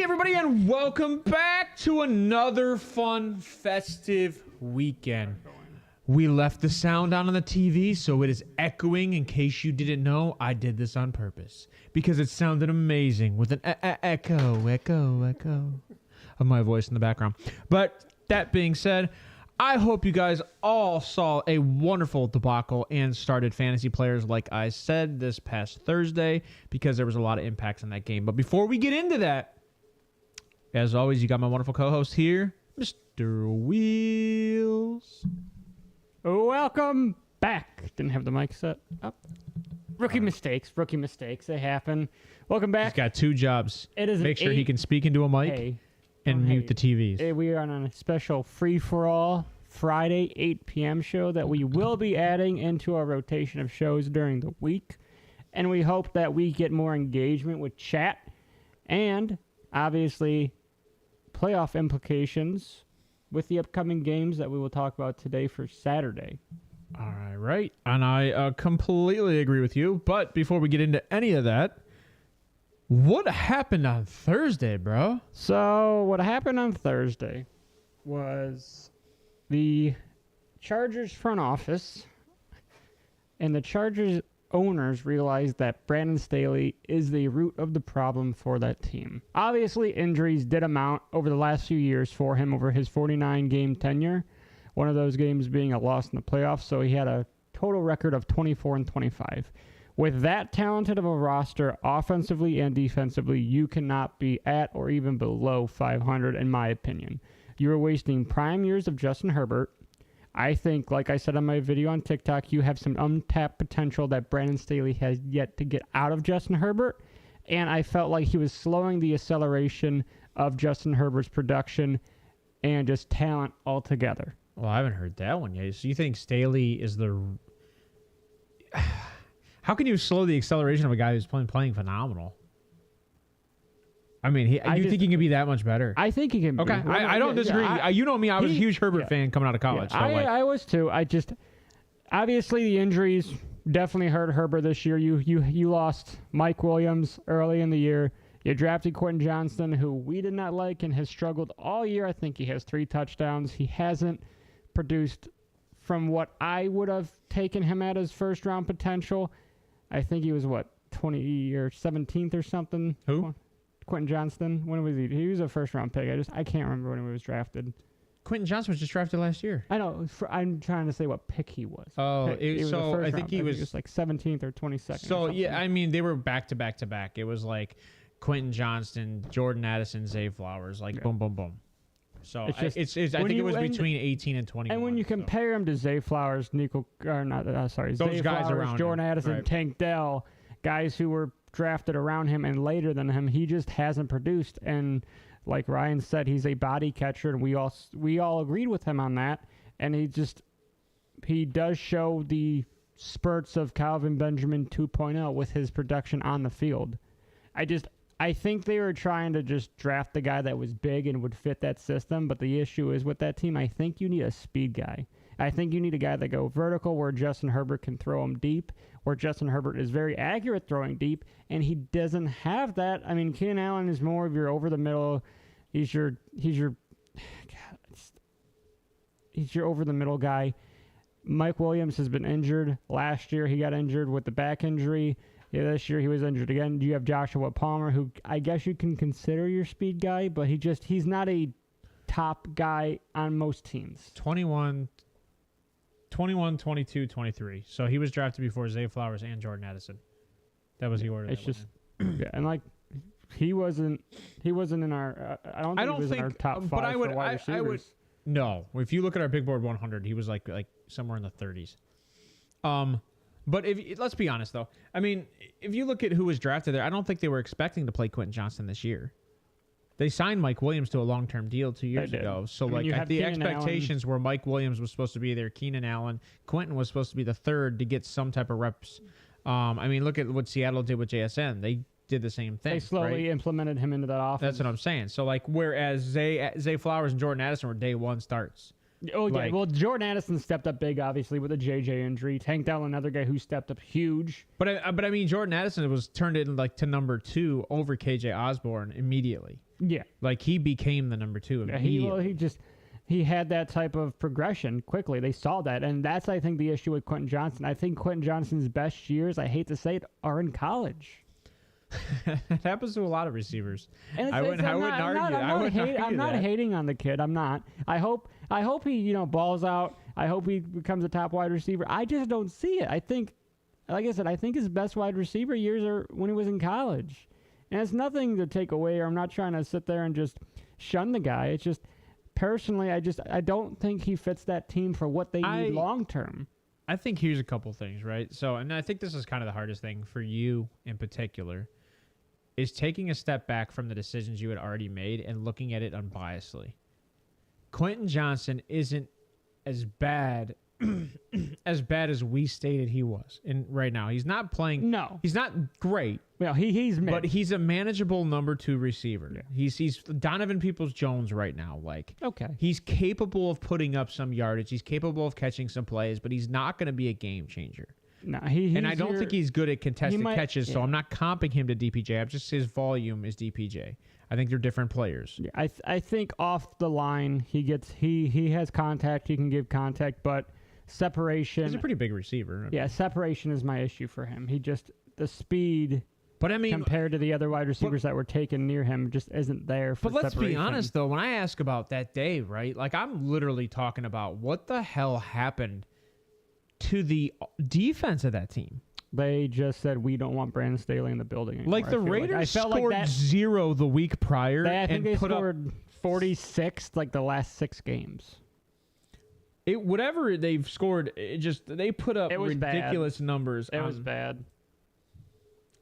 everybody, and welcome back to another fun, festive weekend. We left the sound on the TV, so it is echoing. In case you didn't know, I did this on purpose because it sounded amazing with an echo of my voice in the background. But that being said, I hope you guys all saw a wonderful debacle and started fantasy players like I said this past Thursday because there was a lot of impacts in that game. But before we get into that, as always, you got my wonderful co-host here, Mr. Wheels. Welcome back. Didn't have the mic set up. Rookie mistakes. They happen. Welcome back. He's got two jobs. It is Make sure he can speak into a mic and mute the TVs. We are on a special free-for-all Friday 8 p.m. show that we will be adding into our rotation of shows during the week. And we hope that we get more engagement with chat and, obviously, playoff implications with the upcoming games that we will talk about today for Saturday. All right. And I completely agree with you. But before we get into any of that, what happened on Thursday, bro? So what happened on Thursday was the Chargers front office and the Chargers owners realized that Brandon Staley is the root of the problem for that team. Obviously, injuries did amount over the last few years for him over his 49-game tenure, one of those games being a loss in the playoffs, so he had a total record of 24-25. With that talented of a roster, offensively and defensively, you cannot be at or even below 500, in my opinion. You are wasting prime years of Justin Herbert. I think, like I said on my video on TikTok, you have some untapped potential that Brandon Staley has yet to get out of Justin Herbert, and I felt like he was slowing the acceleration of Justin Herbert's production and just talent altogether. Well, I haven't heard that one yet. So you think Staley is the... How can you slow the acceleration of a guy who's playing phenomenal? I mean, you think he can be that much better? I think he can be. Okay, I don't disagree. You know me, I was a huge Herbert fan coming out of college. Yeah, I was too. Obviously the injuries definitely hurt Herbert this year. You lost Mike Williams early in the year. You drafted Quentin Johnston, who we did not like and has struggled all year. I think he has 3 touchdowns. He hasn't produced from what I would have taken him at as first-round potential. I think he was, 20 or 17th or something? Who? Quentin Johnston. When was he? He was a first-round pick. I can't remember when he was drafted. Quentin Johnston was just drafted last year. I know. I'm trying to say what pick he was. Oh, I think he was like 17th or 22nd. So, yeah, I mean, they were back to back to back. It was like Quentin Johnston, Jordan Addison, Zay Flowers, boom, boom, boom. So I think it was between 18 and 21. And when you compare him to Zay Flowers, Zay guys Flowers, around Jordan him. Addison, Right. Tank Dell, guys who were drafted around him and later than him, he just hasn't produced. And like Ryan said, he's a body catcher, and we all agreed with him on that. And he does show the spurts of Calvin Benjamin 2.0 with his production on the field. I think they were trying to just draft the guy that was big and would fit that system, but the issue is with that team, I think you need a speed guy. I think you need a guy that go vertical where Justin Herbert can throw him deep, where Justin Herbert is very accurate throwing deep, and he doesn't have that. I mean, Keenan Allen is more of your over the middle. He's your over the middle guy. Mike Williams has been injured. Last year he got injured with the back injury. Yeah, this year he was injured again. You have Joshua Palmer, who I guess you can consider your speed guy, but he's not a top guy on most teams. 21, 22, 23. So he was drafted before Zay Flowers and Jordan Addison. That was the order. It's just, yeah, and he wasn't in our. I don't think he was in our top 5 but for wide receivers. No, if you look at our big board 100, he was like somewhere in the 30s. But let's be honest though. I mean, if you look at who was drafted there, I don't think they were expecting to play Quentin Johnston this year. They signed Mike Williams to a long-term deal 2 years ago. So the expectations were Mike Williams was supposed to be there, Keenan Allen, Quentin was supposed to be the third to get some type of reps. I mean, look at what Seattle did with JSN. They did the same thing. They slowly implemented him into that offense. That's what I'm saying. So whereas Zay Flowers and Jordan Addison were day one starts. Oh, yeah. Well, Jordan Addison stepped up big, obviously, with a JJ injury. Tank Dell, another guy who stepped up huge. But I mean, Jordan Addison was turned in to number 2 over KJ Osborne immediately. Yeah. Like, he became the number 2 immediately. He had that type of progression quickly. They saw that, and that's, I think, the issue with Quentin Johnson. I think Quentin Johnson's best years, I hate to say it, are in college. It happens to a lot of receivers. And I wouldn't argue. I'm not hating on the kid. I'm not. I hope he balls out. I hope he becomes a top wide receiver. I just don't see it. I think, like I said, I think his best wide receiver years are when he was in college. And it's nothing to take away, or I'm not trying to sit there and just shun the guy. It's just, personally, I don't think he fits that team for what they need long term. I think here's a couple things, right? So, and I think this is kind of the hardest thing for you in particular, is taking a step back from the decisions you had already made and looking at it unbiasedly. Quentin Johnson isn't as bad as we stated he was. And right now, he's not playing. No, he's not great. Well, he's mid. But he's a manageable number 2 receiver. Yeah. He's Donovan Peoples-Jones right now. Like, okay, he's capable of putting up some yardage. He's capable of catching some plays, but he's not going to be a game changer. No, and I don't think he's good at contested catches, so I'm not comping him to DPJ. I'm just, his volume is DPJ. I think they're different players. Yeah, I think off the line he has contact. He can give contact, but separation. He's a pretty big receiver. Yeah, separation is my issue for him. The speed. But I mean, compared to the other wide receivers that were taken near him, just isn't there for But let's separation. be honest, though. When I ask about that day, right, like, I'm literally talking about what the hell happened to the defense of that team. They just said, we don't want Brandon Staley in the building anymore. Like, the Raiders scored 0 the week prior. I think they put scored 46 like the last 6 games. Whatever they've scored, they put up ridiculous numbers. It was bad.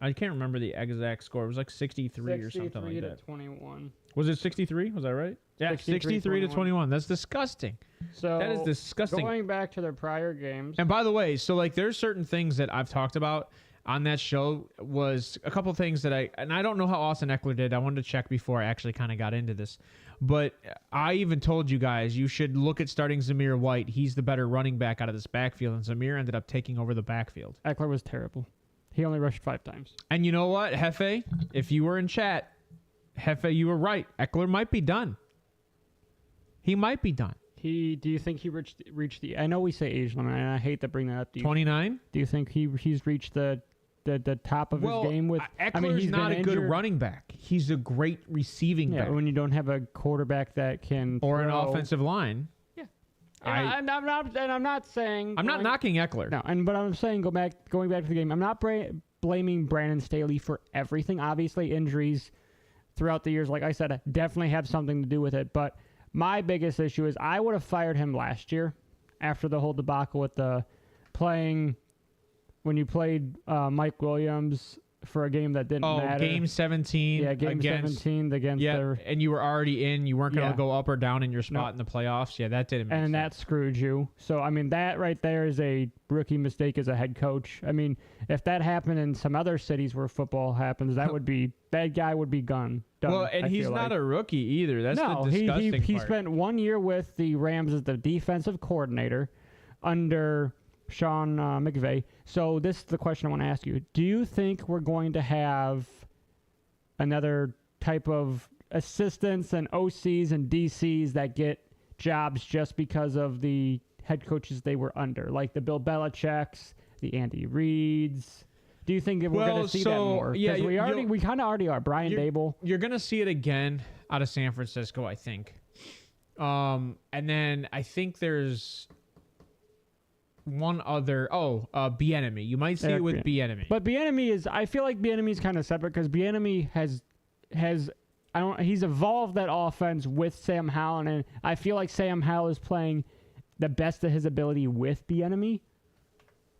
I can't remember the exact score. It was like 63 or something like that. 63 to 21. Was it 63? Was that right? Yeah, 63 to 21. That's disgusting. So that is disgusting. Going back to their prior games. And by the way, so like, there's certain things that I've talked about on that show. Was a couple things that I don't know how Austin Eckler did. I wanted to check before I actually kind of got into this. But I even told you guys you should look at starting Zamir White. He's the better running back out of this backfield, and Zamir ended up taking over the backfield. Eckler was terrible. He only rushed 5 times. And you know what, Hefe? If you were in chat, Hefe, you were right. Eckler might be done. He might be done. Do you think he reached the? I know we say age limit, and I hate to bring that up. 29. Do you think he's reached the top of his game with? Eckler's not a good running back. He's a great receiving back. When you don't have a quarterback that can or an offensive line. Yeah. I'm not saying I'm not knocking Eckler. No, but I'm saying going back to the game. I'm not blaming Brandon Staley for everything. Obviously, injuries throughout the years, like I said, definitely have something to do with it. But my biggest issue is I would have fired him last year after the whole debacle with the playing when you played Mike Williams for a game that didn't matter. Game 17. Yeah, game 17 against and you were already in. You weren't going to go up or down in your spot in the playoffs. Yeah, that didn't make sense. And that screwed you. So, I mean, that right there is a rookie mistake as a head coach. I mean, if that happened in some other cities where football happens, that guy would be done. Well, and he's not a rookie either. That's the disgusting part. He spent 1 year with the Rams as the defensive coordinator under Sean McVay. So this is the question I want to ask you. Do you think we're going to have another type of assistants and OCs and DCs that get jobs just because of the head coaches they were under, like the Bill Belichick's, the Andy Reid's? Do you think that we're going to see that more? Yeah, we kind of already are. Brian Dable. You're going to see it again out of San Francisco, I think. And then I think there's one other. Bieniemy. You might see it with Bieniemy. But Bieniemy I feel like Bieniemy is kind of separate because Bieniemy he's evolved that offense with Sam Howell, and I feel like Sam Howell is playing the best of his ability with Bieniemy.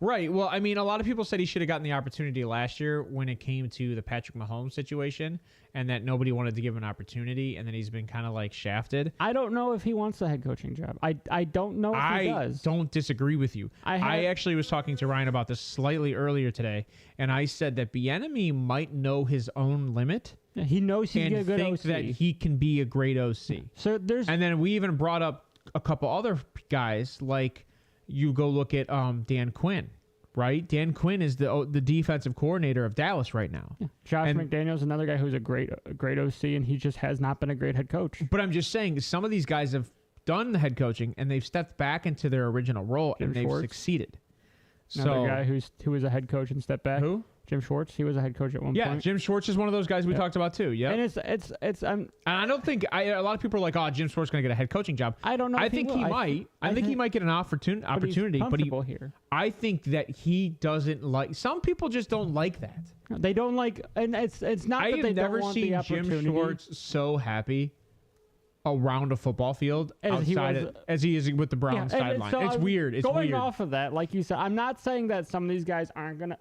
Right. Well, I mean, a lot of people said he should have gotten the opportunity last year when it came to the Patrick Mahomes situation, and that nobody wanted to give him an opportunity, and then he's been kind of like shafted. I don't know if he wants the head coaching job. I don't know if he does. I don't disagree with you. I actually was talking to Ryan about this slightly earlier today, and I said that Bieniemy might know his own limit. Yeah, he knows he's a good think OC. That he can be a great OC. So and then we even brought up a couple other guys, like you go look at Dan Quinn, right? Dan Quinn is the defensive coordinator of Dallas right now. Yeah. Josh McDaniels, another guy who's a great OC, and he just has not been a great head coach. But I'm just saying, some of these guys have done the head coaching, and they've stepped back into their original role, and they've succeeded. Another guy who was a head coach and stepped back. Who? Jim Schwartz. He was a head coach at one point. Yeah, Jim Schwartz is one of those guys we talked about too. Yeah, and it's and I don't think a lot of people are like, oh, Jim Schwartz is going to get a head coaching job. I don't know. I think he might. I think he might get an opportunity, but here. I think that he doesn't like. Some people just don't like that. They don't like, and it's not that they don't want the opportunity. I have never seen Jim Schwartz so happy around a football field as he is with the Browns sideline. So it's weird. It's going weird. Off of that, like you said, I'm not saying that some of these guys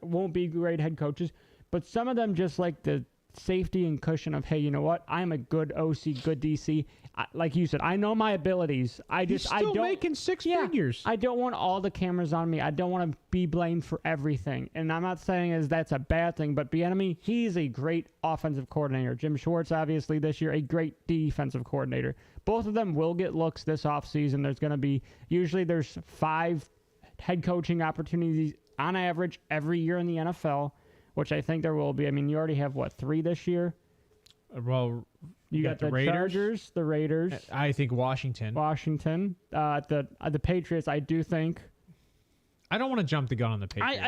won't be great head coaches, but some of them just like the safety and cushion of, hey, you know what? I'm a good OC, good DC. Like you said, I know my abilities. He's still making six figures. I don't want all the cameras on me. I don't want to be blamed for everything. And I'm not saying that's a bad thing, but Bieniemy, he's a great offensive coordinator. Jim Schwartz, obviously, this year, a great defensive coordinator. Both of them will get looks this offseason. There's 5 head coaching opportunities on average every year in the NFL, which I think there will be. I mean, you already have, 3 this year? Well, you got the Chargers, the Raiders. I think Washington. The Patriots, I do think. I don't want to jump the gun on the Patriots.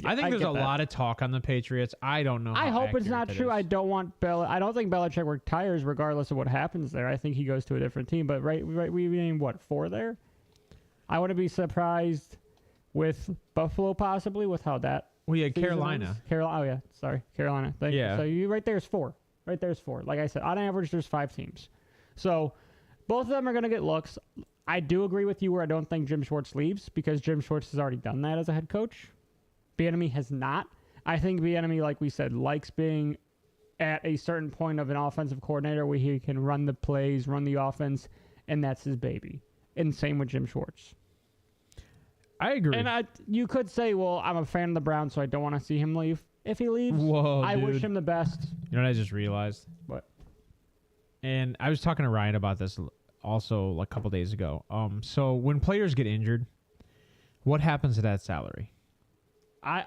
I think there's a lot of talk on the Patriots. I don't know. I hope it's not true. I don't think Belichick retires regardless of what happens there. I think he goes to a different team. But we named 4 there? I wouldn't be surprised with Buffalo possibly with how that. Well, yeah, Carolina. Oh yeah, sorry, Carolina. Thank you. So you right there's 4. Right there's 4. Like I said, on average there's 5 teams. So both of them are going to get looks. I do agree with you where I don't think Jim Schwartz leaves because Jim Schwartz has already done that as a head coach. Bieniemy has not. I think Bieniemy, like we said, likes being at a certain point of an offensive coordinator where he can run the plays, run the offense, and that's his baby. And same with Jim Schwartz. I agree. And you could say, well, I'm a fan of the Browns, so I don't want to see him leave. If he leaves, I wish him the best. You know what I just realized? What? And I was talking to Ryan about this also a couple days ago. So when players get injured, what happens to that salary? I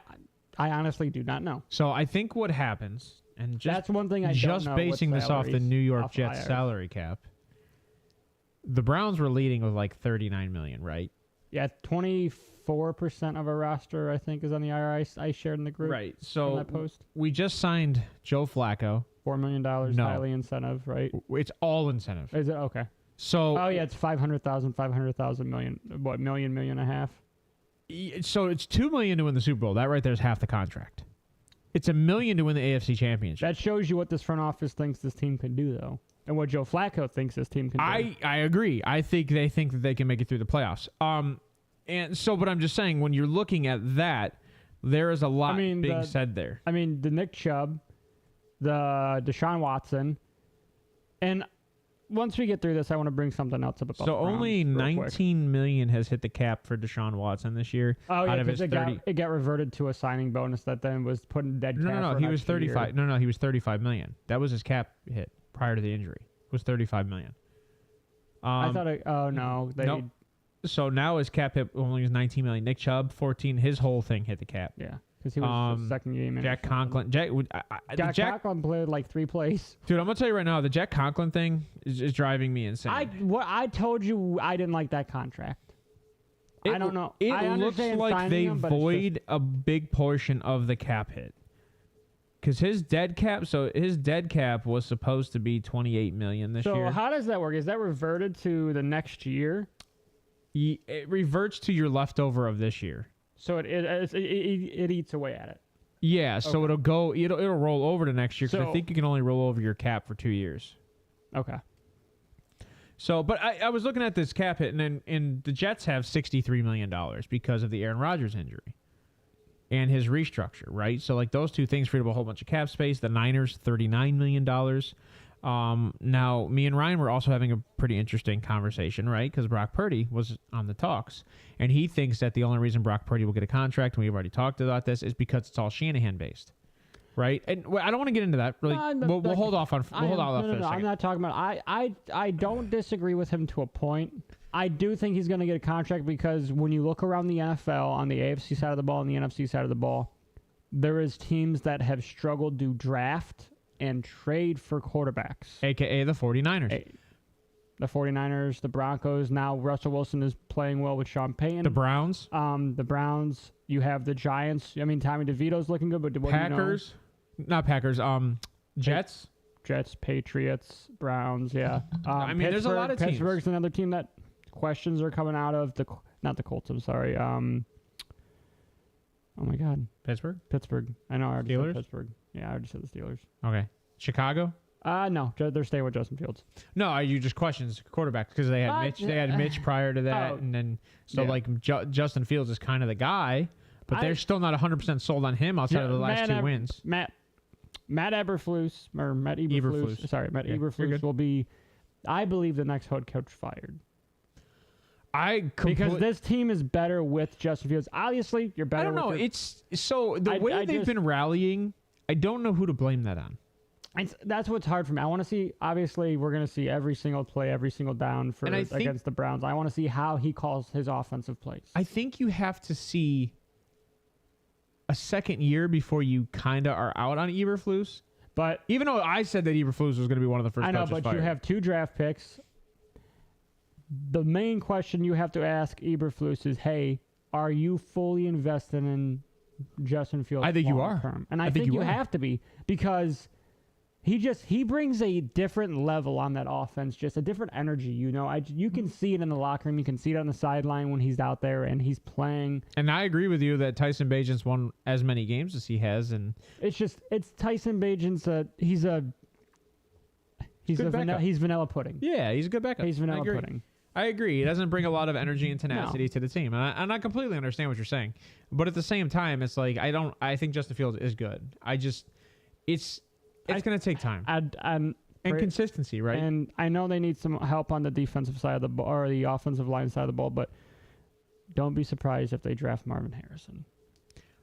honestly do not know. So I think what happens, and that's one thing I just don't know. Basing this off the New York Jets salary cap, the Browns were leading with $39 million, right? Yeah, 24% of our roster, I think, is on the IR I shared in the group. Right. So that post. We just signed Joe Flacco. $4 million highly incentive, right? It's all incentive. Is it? Okay. So. Oh, yeah, it's 500,000 million. What, million and a half? So it's $2 million to win the Super Bowl. That right there is half the contract. It's $1 million to win the AFC Championship. That shows you what this front office thinks this team can do, though. And what Joe Flacco thinks this team can do. I agree. I think they think that they can make it through the playoffs. And so, but I'm just saying, when you're looking at that, there is a lot being said there. I mean, the Nick Chubb, the Deshaun Watson, and once we get through this, I want to bring something else up about So only $19 million has hit the cap for Deshaun Watson this year. Oh, yeah, because it got reverted to a signing bonus that then was put in dead cap. No, he was 35. No, he was $35 million. That was his cap hit prior to the injury. It was $35 million. I thought Nope. So now his cap hit only is $19 million. Nick Chubb, 14. His whole thing hit the cap. Yeah, because he was the second game in. Jack Conklin. Jack Conklin played 3 plays. Dude, I'm gonna tell you right now, the Jack Conklin thing is driving me insane. I told you I didn't like that contract. I don't know. It looks like they void a big portion of the cap hit. Because his dead cap was supposed to be $28 million this year. So how does that work? Is that reverted to the next year? It reverts to your leftover of this year. So it eats away at it. Yeah, so it'll roll over to next year because I think you can only roll over your cap for 2 years. Okay. So, but I was looking at this cap hit, and the Jets have $63 million because of the Aaron Rodgers injury and his restructure, right? So, those two things freed up a whole bunch of cap space. The Niners, $39 million. Now, me and Ryan were also having a pretty interesting conversation, right? Because Brock Purdy was on the talks, and he thinks that the only reason Brock Purdy will get a contract, and we've already talked about this, is because it's all Shanahan-based, right? And I don't want to get into that. Really, we'll hold off on. We'll hold off for a second. I'm not talking about. I don't disagree with him to a point. I do think he's going to get a contract because when you look around the NFL on the AFC side of the ball and the NFC side of the ball, there is teams that have struggled to draft and trade for quarterbacks. AKA the 49ers. The 49ers, the Broncos. Now Russell Wilson is playing well with Sean Payton. The Browns. The Browns. You have the Giants. I mean, Tommy DeVito's looking good, but what Packers. Do you know? Not Packers. Jets. Jets, Patriots, Browns. Yeah. I mean, there's a lot of teams. Pittsburgh's another team that questions are coming out of. Not the Colts. I'm sorry. Oh my God. Pittsburgh. I know. I already said Pittsburgh. Yeah, I already said the Steelers. Okay. Chicago. No, they're staying with Justin Fields. No, you just questions quarterbacks because they had Mitch. They had Mitch prior to that, and then Justin Fields is kind of the guy, but they're still not 100% sold on him outside of the last two wins. Matt Eberflus or Matt Eberflus. Sorry, Matt Eberflus will be, I believe, the next head coach fired. Because this team is better with Justin Fields. Obviously, you're better. I don't know. It's so the way they've been rallying. I don't know who to blame that on. That's what's hard for me. I want to see. Obviously, we're going to see every single play, every single down against the Browns. I want to see how he calls his offensive plays. I think you have to see a second year before you kind of are out on Eberflus. But even though I said that Eberflus was going to be one of the first, I know, but fired. You have 2 draft picks. The main question you have to ask Eberflus is, hey, are you fully invested in Justin Fields? I think you are. Term? And I think you have to be, because he brings a different level on that offense, just a different energy. You can see it in the locker room. You can see it on the sideline when he's out there and he's playing. And I agree with you that Tyson Bagent's won as many games as he has, and it's Tyson Bagent's he's vanilla pudding. Yeah, he's a good backup. He's vanilla pudding. I agree. He doesn't bring a lot of energy and tenacity to the team, and I completely understand what you're saying. But at the same time, it's like I think Justin Fields is good. It's going to take time and consistency, right? And I know they need some help on the defensive side of the ball or the offensive line side of the ball, but don't be surprised if they draft Marvin Harrison.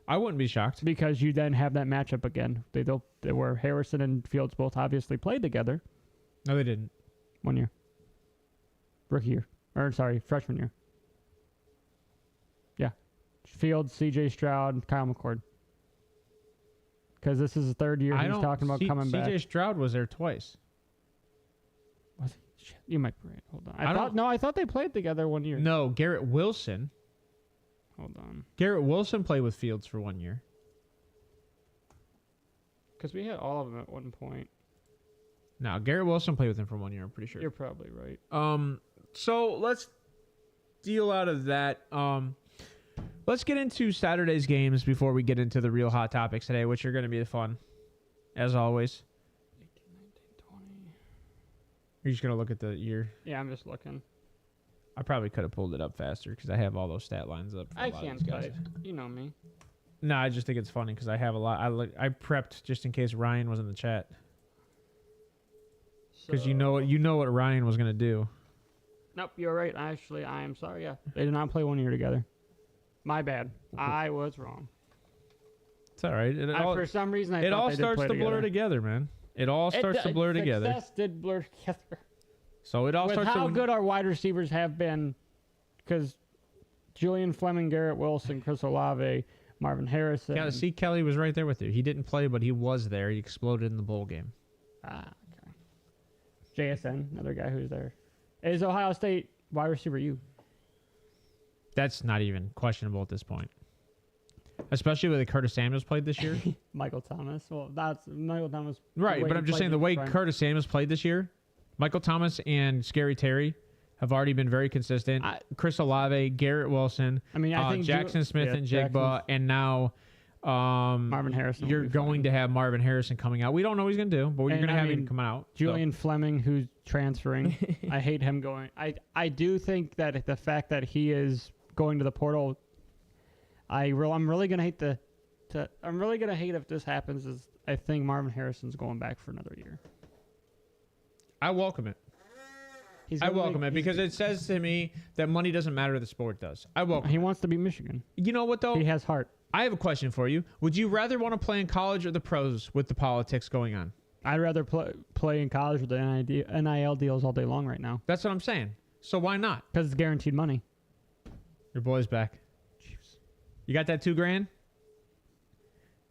I wouldn't be shocked, because you then have that matchup again. They were Harrison and Fields both obviously played together. No, they didn't. 1 year. Rookie year. Freshman year. Yeah. Fields, C.J. Stroud, Kyle McCord. Because this is the third year he's talking about coming back. C.J. Stroud was there twice. Was he? Shit, you might be right. Hold on. I thought they played together 1 year. No, Garrett Wilson. Hold on. Garrett Wilson played with Fields for 1 year. Because we had all of them at one point. No, Garrett Wilson played with him for 1 year, I'm pretty sure. You're probably right. So let's deal out of that. Let's get into Saturday's games before we get into the real hot topics today, which are going to be fun, as always. 18, 19, 20. You're just going to look at the year? Yeah, I'm just looking. I probably could have pulled it up faster because I have all those stat lines up. I can't type. You know me. No, I just think it's funny because I have a lot. I prepped just in case Ryan was in the chat. Because you know what Ryan was going to do. Nope, you're right. Actually, I am sorry. Yeah, they did not play 1 year together. My bad. I was wrong. It's all right. For some reason, it all starts to blur together, man. It all starts to blur together. Success did blur together. So it all starts to... With how good our wide receivers have been, because Julian Fleming, Garrett Wilson, Chris Olave, Marvin Harrison. Yeah, see, Kelly was right there with you. He didn't play, but he was there. He exploded in the bowl game. Okay. JSN, another guy who's there. Is Ohio State wide receiver you? That's not even questionable at this point. Especially with the Curtis Samuels played this year. Michael Thomas. Well, that's Michael Thomas. Right, but I'm just saying the way Curtis Samuels played this year, Michael Thomas and Scary Terry have already been very consistent. Chris Olave, Garrett Wilson, I think Jackson Smith and Jigba, and now Marvin Harrison. You're going to have Marvin Harrison coming out. We don't know what he's going to do, but you're going to have him come out. Julian Fleming, who's transferring. I hate him going. I do think that the fact that he is going to the portal, I'm really going to hate I'm really going to hate if this happens. Is I think Marvin Harrison's going back for another year. I welcome it. I welcome it because it says to me that money doesn't matter, the sport does. I welcome He wants to be Michigan. You know what, though? He has heart. I have a question for you. Would you rather want to play in college or the pros with the politics going on? I'd rather play in college with the NIL deals all day long right now. That's what I'm saying. So why not? Because it's guaranteed money. Your boy's back. You got that $2,000?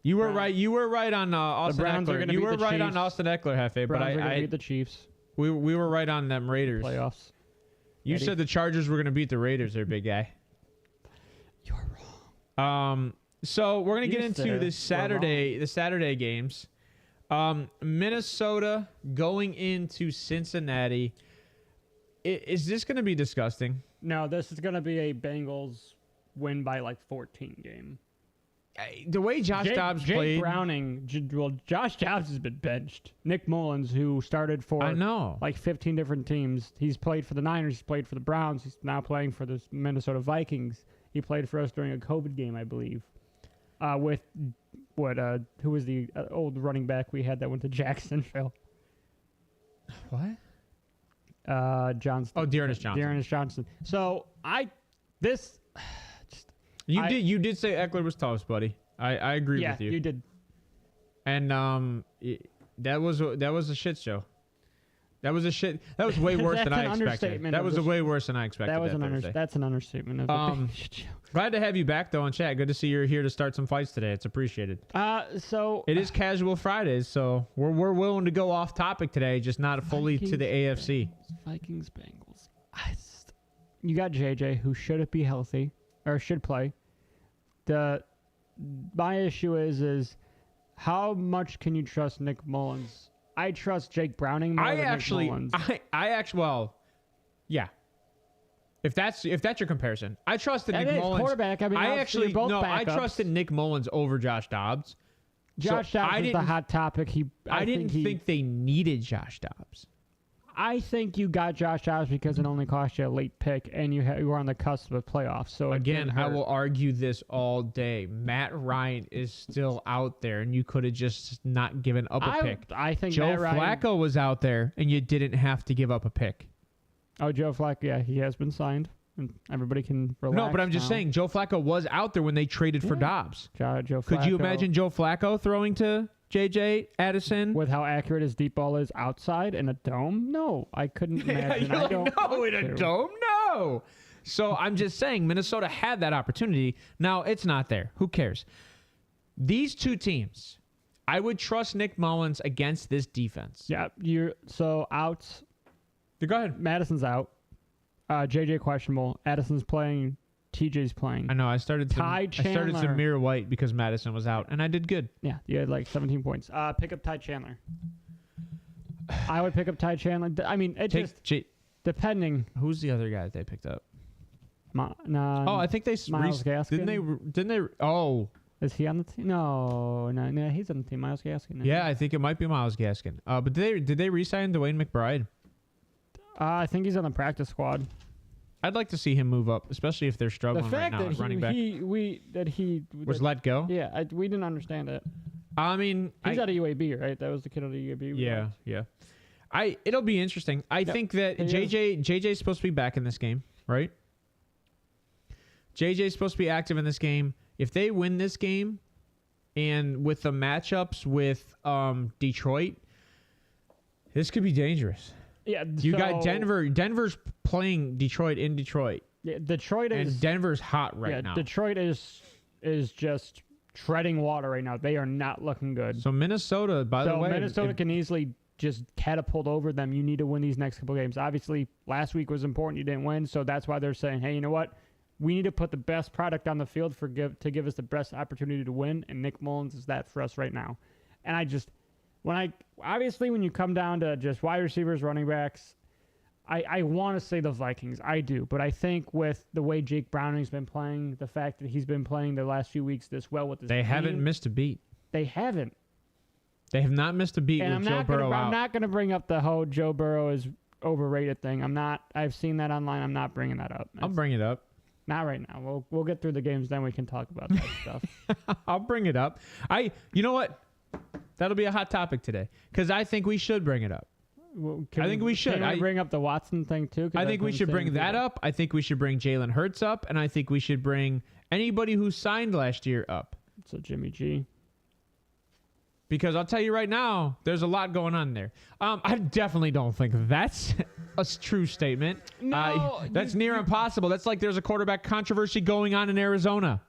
You were right. You were right on Austin Eckler. You were right on Austin Eckler, Hefe. But I beat the Chiefs. We were right on them Raiders. Playoffs. You said the Chargers were going to beat the Raiders, there, big guy. You're wrong. So we're going to get into the Saturday games. Minnesota going into Cincinnati. Is this going to be disgusting? No, this is going to be a Bengals win by like 14 game. The way Josh Dobbs played. Josh Dobbs has been benched. Nick Mullins, who started for like 15 different teams. He's played for the Niners. He's played for the Browns. He's now playing for the Minnesota Vikings. He played for us during a COVID game, I believe. With who was the old running back we had that went to Jacksonville? What? Johnson. Oh, Dearness Johnson. Dearness Johnson. So You did say Eckler was toast, buddy. I agree with you. Yeah, you did. And that was a shit show. That was way worse than I expected. That was way worse than I expected. That's an understatement. Glad to have you back though in chat. Good to see you're here to start some fights today. It's appreciated. So it is Casual Fridays, so we're willing to go off topic today, just not fully to the AFC. Vikings, Bengals. You got JJ, who should be healthy or should play. My issue is how much can you trust Nick Mullins? I trust Jake Browning more than Nick Mullins. Yeah. If that's your comparison, I trusted Nick Mullins. Quarterback. I mean, I trusted Nick Mullins over Josh Dobbs. Josh Dobbs is the hot topic. I didn't think they needed Josh Dobbs. I think you got Josh Dobbs because it only cost you a late pick, and you were on the cusp of playoffs. So again, I will argue this all day. Matt Ryan is still out there, and you could have just not given up a pick. I think Joe Flacco was out there, and you didn't have to give up a pick. Oh, Joe Flacco, yeah, he has been signed, and everybody can relax. No, but I'm just saying, Joe Flacco was out there when they traded for Dobbs. Joe Flacco. Could you imagine Joe Flacco throwing to J.J. Addison? With how accurate his deep ball is outside in a dome? No, I couldn't imagine. No, in a dome? No. So I'm just saying Minnesota had that opportunity. Now it's not there. Who cares? These two teams, I would trust Nick Mullins against this defense. Yeah, out. Go ahead. Madison's out. JJ questionable. Addison's playing. TJ's playing. I know. I started to mirror White because Madison was out, and I did good. Yeah, you had like 17 points. Pick up Ty Chandler. I would pick up Ty Chandler. I mean, depending. Who's the other guy that they picked up? I think they Myles Gaskin. Didn't they? Oh, is he on the team? No, he's on the team. Myles Gaskin. Yeah, I think it might be Myles Gaskin. But did they re-sign Dwayne McBride? I think he's on the practice squad. I'd like to see him move up, especially if they're struggling right now at running back. He was let go? Yeah, we didn't understand it. I mean, he's out of UAB, right? That was the kid out of UAB. Yeah. It'll be interesting. I think that JJ's supposed to be back in this game, right? JJ's supposed to be active in this game. If they win this game, and with the matchups with Detroit, this could be dangerous. Yeah, you got Denver. Denver's playing Detroit in Detroit. Yeah, Detroit is. And Denver's hot right now. Detroit is just treading water right now. They are not looking good. So Minnesota, by the way, Minnesota can easily just catapult over them. You need to win these next couple games. Obviously, last week was important. You didn't win, so that's why they're saying, "Hey, you know what? We need to put the best product on the field to give us the best opportunity to win." And Nick Mullins is that for us right now. And when you come down to just wide receivers, running backs, I want to say the Vikings. I do. But I think with the way Jake Browning's been playing, the fact that he's been playing the last few weeks this well with this team. They haven't missed a beat. They haven't. They have not missed a beat with Joe Burrow out. I'm not going to bring up the whole Joe Burrow is overrated thing. I'm not. I've seen that online. I'm not bringing that up. I'll bring it up. Not right now. We'll get through the games, then we can talk about that stuff. I'll bring it up. You know what? That'll be a hot topic today because I think we should bring it up. Well, we should. Can we bring up the Watson thing too? I think we should bring that up. I think we should bring Jalen Hurts up, and I think we should bring Anybody who signed last year up. So Jimmy G. Because I'll tell you right now, there's a lot going on there. I definitely don't think that's a true statement. No, that's near impossible. That's like there's a quarterback controversy going on in Arizona.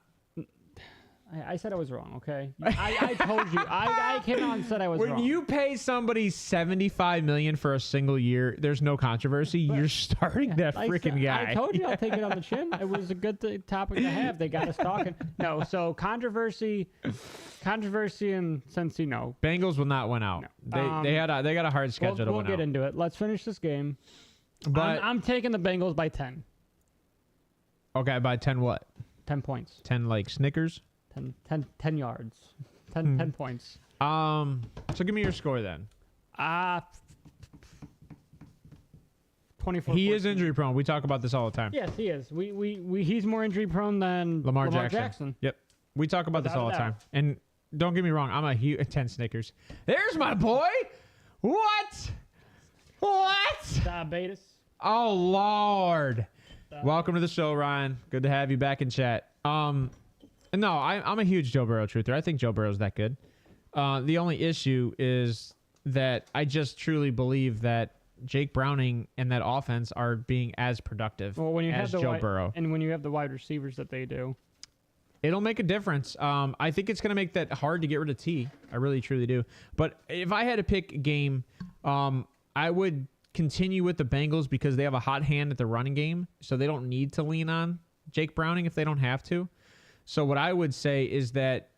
I said I was wrong, okay? I told you. I came out and said I was wrong. When you pay somebody $75 million for a single year, there's no controversy. You're starting that freaking guy. I told you I'll take it on the chin. It was a good topic to have. They got us talking. No, so controversy, and Cincy, no. Bengals will not win out. No. They got a hard schedule to win out. We'll get into it. Let's finish this game. But I'm taking the Bengals by 10. Okay, by 10 what? 10 points. 10 like Snickers? 10 yards. 10 points. So give me your score then. 24. He is injury prone. We talk about this all the time. Yes, he is. He's more injury prone than Lamar Jackson. Yep. We talk about this all the time. And don't get me wrong, I'm a huge 10 Snickers. There's my boy. What? Diabetes. Oh Lord. Welcome to the show, Ryan. Good to have you back in chat. No, I'm a huge Joe Burrow truther. I think Joe Burrow's that good. The only issue is that I just truly believe that Jake Browning and that offense are being as productive as Joe Burrow. And when you have the wide receivers that they do. It'll make a difference. I think it's going to make that hard to get rid of T. I really, truly do. But if I had to pick a game, I would continue with the Bengals because they have a hot hand at the running game, so they don't need to lean on Jake Browning if they don't have to. So what I would say is that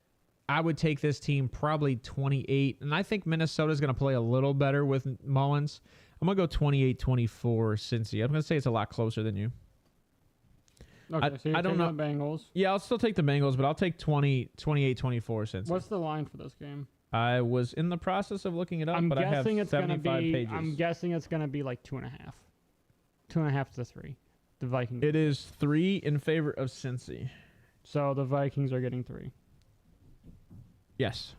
I would take this team probably 28, and I think Minnesota's going to play a little better with Mullins. I'm going to go 28-24 Cincy. I'm going to say it's a lot closer than you. Okay, so I don't know. The Bengals. Yeah, I'll still take the Bengals, but I'll take 28-24 Cincy. What's the line for this game? I was in the process of looking it up, but I have 75 pages. I'm guessing it's going to be like 2.5. 2.5 to 3. The Vikings. It is 3 in favor of Cincy. So the Vikings are getting 3. Yes.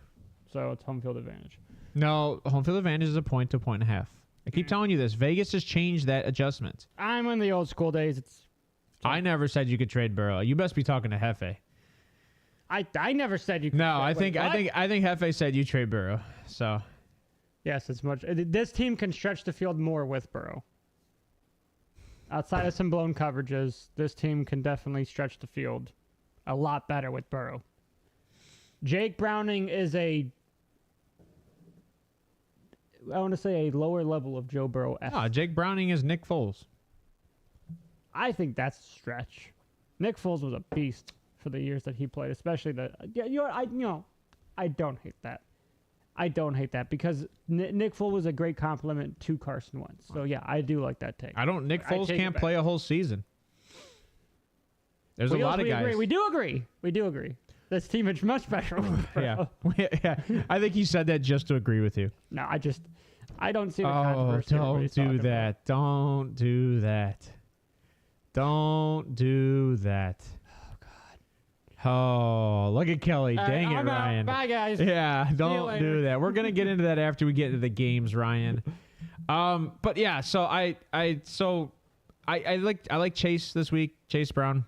So it's home field advantage. No, home field advantage is a point to 1.5. I keep telling you this. Vegas has changed that adjustment. I'm in the old school days. I never said you could trade Burrow. You must be talking to Hefe. I never said you could. No, I think Hefe said you trade Burrow. So. Yes, it's much. This team can stretch the field more with Burrow. Outside of some blown coverages, this team can definitely stretch the field a lot better with Burrow. Jake Browning is I want to say a lower level of Joe Burrow. Jake Browning is Nick Foles. I think that's a stretch. Nick Foles was a beast for the years that he played, especially I don't hate that. I don't hate that because Nick Foles was a great compliment to Carson Wentz. So yeah, I do like that take. Nick Foles can't play a whole season. There's a lot of guys. We do agree. This team is much better. Yeah. I think he said that just to agree with you. No, I don't see the controversy. Don't do that. About. Don't do that. Don't do that. Oh, God. Oh, look at Kelly. Dang it, I'm Ryan. Out. Bye, guys. Yeah, don't do that. We're going to get into that after we get into the games, Ryan. But yeah, so I like Chase this week, Chase Brown.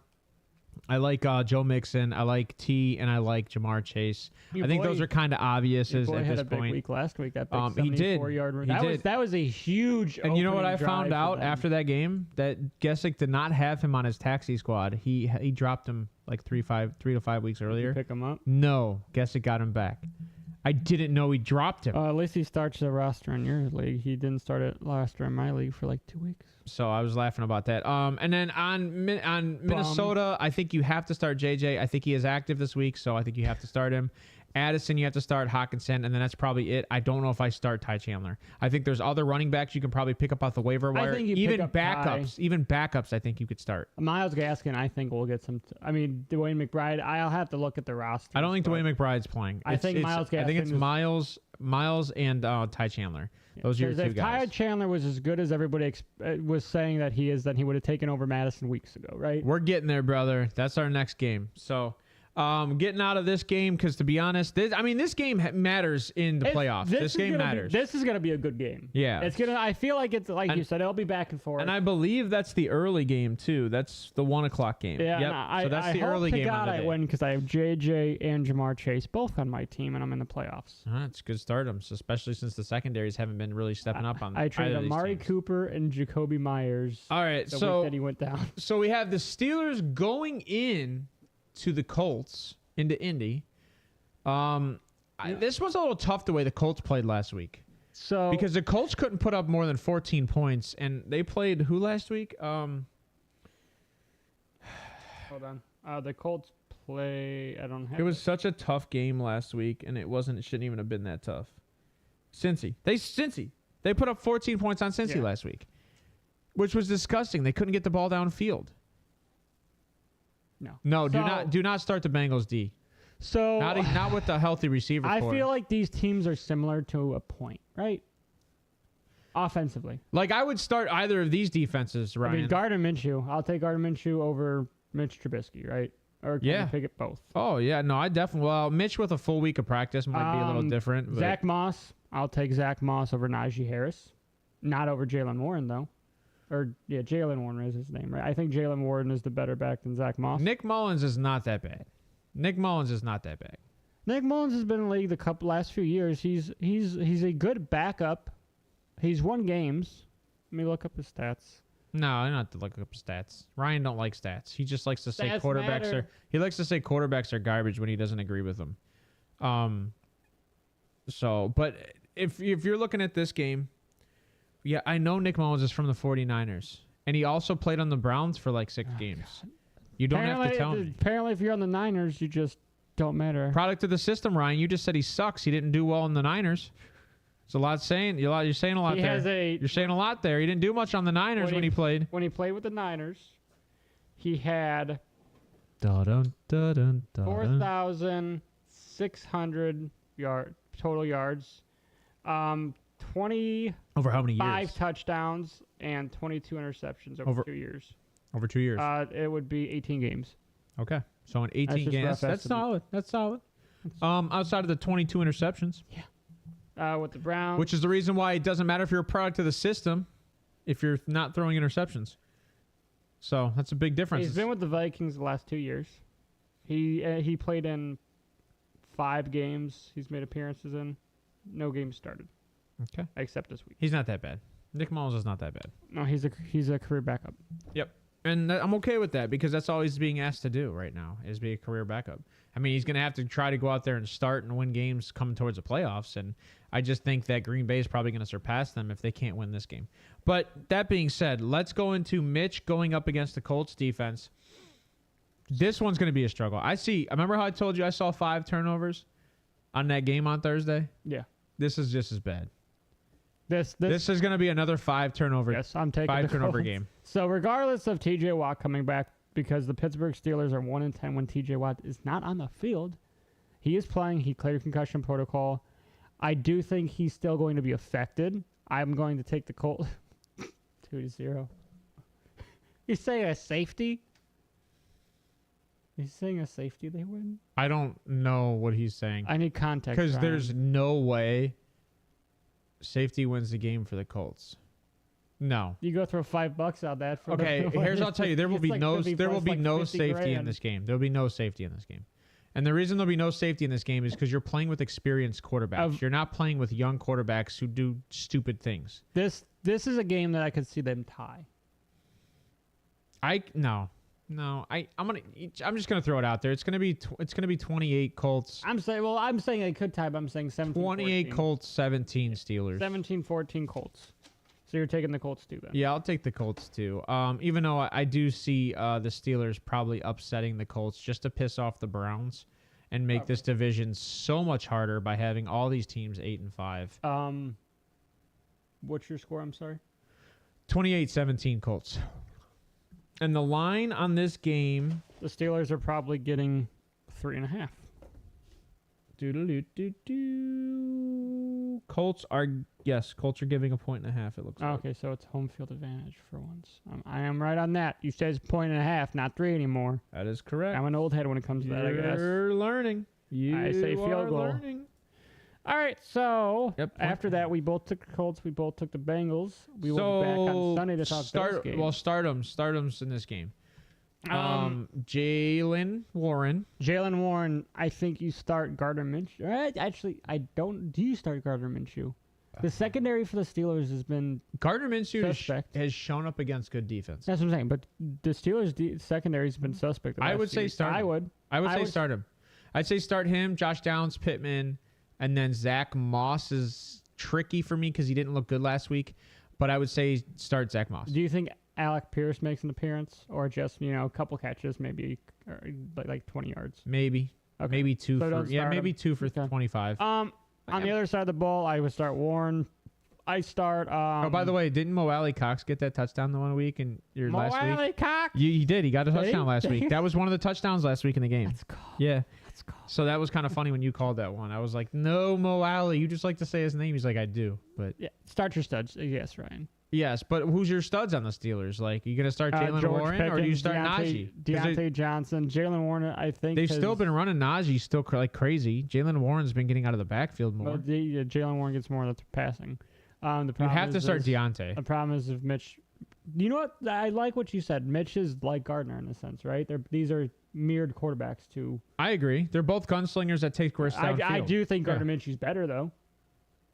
I like Joe Mixon. I like T, and I like Jamar Chase. I think those are kind of obvious at this point. He had a big week last week. That big 74-yard run. That was a huge. And you know what I found out after that game? That Gesick did not have him on his taxi squad. He dropped him like 3 to 5 weeks earlier. Did you pick him up? No, Gesick got him back. I didn't know he dropped him. At least he starts the roster in your league. He didn't start it last year in my league for like 2 weeks. So I was laughing about that. And then on Minnesota, I think you have to start JJ. I think he is active this week, so I think you have to start him. Addison, you have to start Hawkinson, and then that's probably it. I don't know if I start Ty Chandler. I think there's other running backs you can probably pick up off the waiver wire. Even backups, I think you could start. Miles Gaskin, I think we'll get some. Dwayne McBride. I'll have to look at the roster. I don't think Dwayne McBride's playing. I think Miles Gaskin. I think it's Miles and Ty Chandler. Those are your two guys. If Ty Chandler was as good as everybody was saying that he is, then he would have taken over Madison weeks ago, right? We're getting there, brother. That's our next game. So. Getting out of this game because, to be honest, this game matters in the playoffs. This game matters. This is gonna be a good game. Yeah, it's gonna. I feel like it's like you said. It'll be back and forth. And I believe that's the early game too. That's the 1 o'clock game. Yeah, yep. So that's the early game. God, I win because I have JJ and Jamar Chase both on my team, and I'm in the playoffs. That's good stardoms, especially since the secondaries haven't been really stepping up on. I traded Amari Cooper and Jacoby Myers. All right, the so week that he went down. So we have the Steelers going in to the Colts into Indy. This was a little tough the way the Colts played last week. So because the Colts couldn't put up more than 14 points, and they played who last week? Hold on. The Colts play. I don't have. It was such a tough game last week, and it shouldn't even have been that tough. Cincy. They put up 14 points on Cincy last week, which was disgusting. They couldn't get the ball downfield. No, do not start the Bengals D. So not with the healthy receiver core. I feel like these teams are similar to a point, right? Offensively. Like I would start either of these defenses, Ryan. I mean, Gardner Minshew. I'll take Gardner Minshew over Mitch Trubisky, right? Or can you pick it both? Oh, yeah. No, I definitely. Well, Mitch with a full week of practice might be a little different. But. Zach Moss. I'll take Zach Moss over Najee Harris. Not over Jalen Warren, though. Jalen Warren is his name, right? I think Jalen Warren is the better back than Zach Moss. Nick Mullins is not that bad. Nick Mullins has been in the league the last few years. He's a good backup. He's won games. Let me look up his stats. No, I don't have to look up his stats. Ryan don't like stats. He just likes to say quarterbacks matter. He likes to say quarterbacks are garbage when he doesn't agree with them. But if you're looking at this game, yeah, I know Nick Mullins is from the 49ers, and he also played on the Browns for like 6 games. God. You don't have to tell me. Apparently, if you're on the Niners, you just don't matter. Product of the system, Ryan. You just said he sucks. He didn't do well in the Niners. It's a lot saying. You're saying a lot there. You're saying a lot there. He didn't do much on the Niners when he played. When he played with the Niners, he had 4,600 total yards. 20 over how many years? 5 touchdowns and 22 interceptions over 2 years. Over 2 years. It would be 18 games. Okay. So in 18 games, that's solid. Outside of the 22 interceptions. Yeah. With the Browns. Which is the reason why it doesn't matter if you're a product of the system if you're not throwing interceptions. So that's a big difference. He's been with the Vikings the last 2 years. He played in 5 games he's made appearances in. No games started. Okay. Except this week. He's not that bad. Nick Mullins is not that bad. No, he's a career backup. Yep. And I'm okay with that because that's all he's being asked to do right now is be a career backup. I mean, he's going to have to try to go out there and start and win games coming towards the playoffs. And I just think that Green Bay is probably going to surpass them if they can't win this game. But that being said, let's go into Mitch going up against the Colts defense. This one's going to be a struggle. I remember how I told you I saw 5 turnovers on that game on Thursday? Yeah. This is just as bad. This is going to be another 5 turnover. Yes, I'm taking 5 turnover game. So regardless of T.J. Watt coming back, because the Pittsburgh Steelers are 1-10 when T.J. Watt is not on the field, he is playing. He cleared concussion protocol. I do think he's still going to be affected. I'm going to take the Colts 2-0. He's saying a safety. He's saying a safety they win. I don't know what he's saying. I need context. Because there's no way safety wins the game for the Colts. No. You go throw $5 on that. Okay, here's what I'll tell you. There will be no safety in this game. There will be no safety in this game. And the reason there'll be no safety in this game is because you're playing with experienced quarterbacks. You're not playing with young quarterbacks who do stupid things. This is a game that I could see them tie. I'm just gonna throw it out there. It's gonna be 28 Colts. I'm saying they could tie, but I'm saying 17. 28 Colts, 17 Steelers. 17-14 Colts. So you're taking the Colts too, then? Yeah, I'll take the Colts too. Even though I do see the Steelers probably upsetting the Colts just to piss off the Browns and make this division so much harder by having all these teams 8-5. What's your score? I'm sorry. 28-17 Colts. And the line on this game, the Steelers are probably getting 3.5. Colts are giving a 1.5. It looks like. Okay, so it's home field advantage for once. I am right on that. You said it's 1.5, not 3 anymore. That is correct. I'm an old head when it comes to that, I guess. You're learning. I say field goal. Learning. All right, so Yep. after that, we both took the Colts. We both took the Bengals. We will be back on Sunday to talk Bills game. Well, stardom's in this game. Jalen Warren. I think you start Gardner Minshew. Actually, I don't. Do you start Gardner Minshew? The secondary for the Steelers has been Gardner Minshew suspect. has shown up against good defense. That's what I'm saying. But the Steelers' secondary has been suspect. I would say start him. I would say start him. I'd say start him, Josh Downs, Pittman, and then Zach Moss is tricky for me because he didn't look good last week. But I would say start Zach Moss. Do you think Alec Pierce makes an appearance, or just a couple catches, maybe like 20 yards? Maybe. Okay. Maybe two so for maybe him. 2 for 25. On the other side of the ball, I would start Warren. I start. Oh, by the way, didn't Mo Alley Cox get that touchdown the 1 week in your last week? Mo Alley Cox. He did. He got a touchdown last week. That was one of the touchdowns last week in the game. Let's go. Yeah. Let's go. So that was kind of funny when you called that one. I was like, no, Mo Alley. You just like to say his name. He's like, I do. But yeah, start your studs. Yes, Ryan. Yes, but who's your studs on the Steelers? Like, you going to start Jalen Warren Pickens, or do you start Najee? Deontay Johnson, Jalen Warren, I think. They've still been running Najee still like crazy. Jalen Warren's been getting out of the backfield more. Well, Jalen Warren gets more of the passing. The you have to start Deontay. The problem is if Mitch. You know what? I like what you said. Mitch is like Gardner in a sense, right? These are mirrored quarterbacks too. I agree. They're both gunslingers that take risks downfield. I do think Gardner Minshew's better though.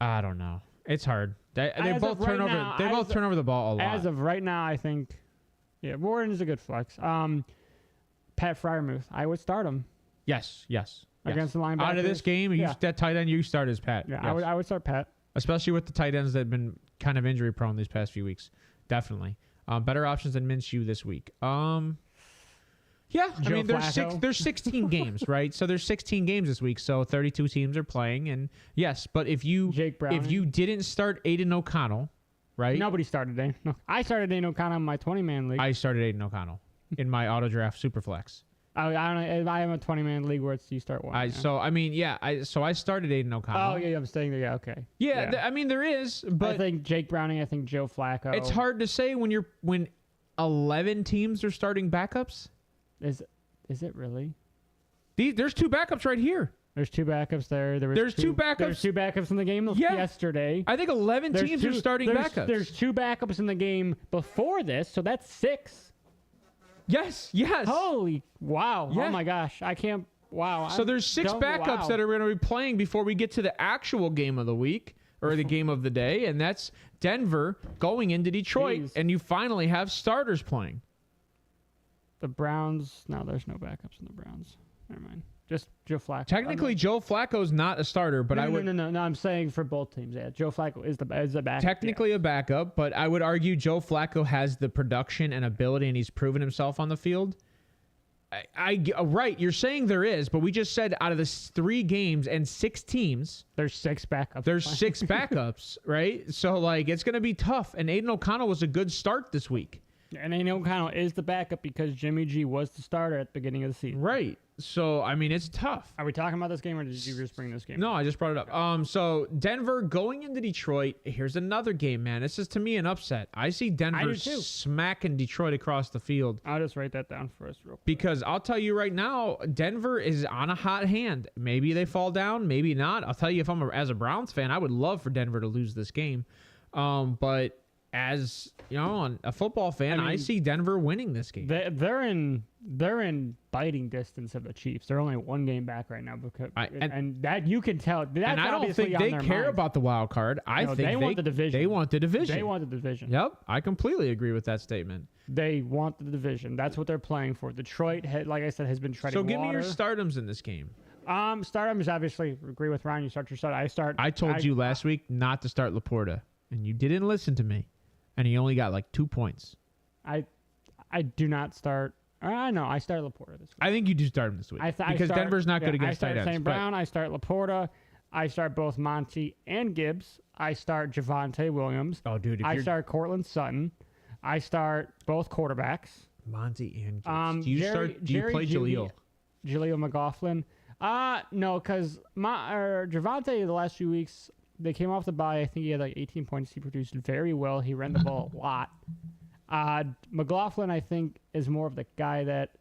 I don't know. It's hard. They both turn over. They both turn over the ball a lot. As of right now, I think, Warren is a good flex. Pat Freiermuth, I would start him. Yes. Against the linebackers. Out of this game, that tight end you start as Pat. Yeah, yes. I would start Pat. Especially with the tight ends that have been kind of injury prone these past few weeks. Definitely. Better options than Minshew this week. Yeah, I mean, there's 16 games, right? So there's 16 games this week, so 32 teams are playing. And yes, but if you didn't start Aiden O'Connell, right? Nobody started Aiden. No. I started Aiden O'Connell in my 20-man league. I started Aiden O'Connell in my auto draft Superflex. I don't know. I am a 20-man league where you start one. So I started Aiden O'Connell. Oh yeah, I'm saying that. Yeah, okay. Yeah, I mean there is, but I think Jake Browning. I think Joe Flacco. It's hard to say when 11 teams are starting backups. Is it really? There's 2 backups right here. There's 2 backups there. There's 2 backups. There's 2 backups in the game yesterday. I think 11 teams are starting backups. There's 2 backups in the game before this, so that's 6. Yes. Holy wow! Yeah. Oh my gosh, I can't. Wow. So there's 6 backups that are going to be playing before we get to the actual game of the week or the game of the day, and that's Denver going into Detroit, and you finally have starters playing. The Browns. No, there's no backups in the Browns. Never mind. Just Joe Flacco. Technically, Joe Flacco's not a starter, but I would. No. I'm saying for both teams. Yeah, Joe Flacco is the backup. Technically a backup, but I would argue Joe Flacco has the production and ability, and he's proven himself on the field. Right, you're saying there is, but we just said out of the 3 games and 6 teams, there's 6 backups. There's 6 backups, right? So it's going to be tough. And Aiden O'Connell was a good start this week. And Aiden O'Connell is the backup because Jimmy G was the starter at the beginning of the season. Right. So, I mean, it's tough. Are we talking about this game, or did you just bring this game? No, I just brought it up. So, Denver going into Detroit. Here's another game, man. This is, to me, an upset. I see Denver smacking Detroit across the field. I'll just write that down for us real quick. Because I'll tell you right now, Denver is on a hot hand. Maybe they fall down, maybe not. I'll tell you, if as a Browns fan, I would love for Denver to lose this game. But as a football fan, I see Denver winning this game. They're in biting distance of the Chiefs. They're only 1 game back right now, because and that you can tell. That's and I don't think they care about the wild card. I think they want the division. They want the division. They want the division. Yep, I completely agree with that statement. They want the division. That's what they're playing for. Detroit, like I said, has been treading water. So give me your stardoms in this game. Stardoms, obviously, agree with Ryan. You start your start. I told you last week not to start Laporta, and you didn't listen to me. And he only got 2 points. I do not start. I start Laporta this week. I think you do start him this week because Denver's not good against tight ends. I start St. Brown. I start Laporta. I start both Monty and Gibbs. I start Javonte Williams. Oh, dude! I start Cortland Sutton. I start both quarterbacks. Monty and Gibbs. Do you play Jaleel? Jaleel McLaughlin. No, because Javonte the last few weeks, they came off the bye. I think he had like 18 points. He produced very well. He ran the ball a lot. McLaughlin, I think, is more of the guy that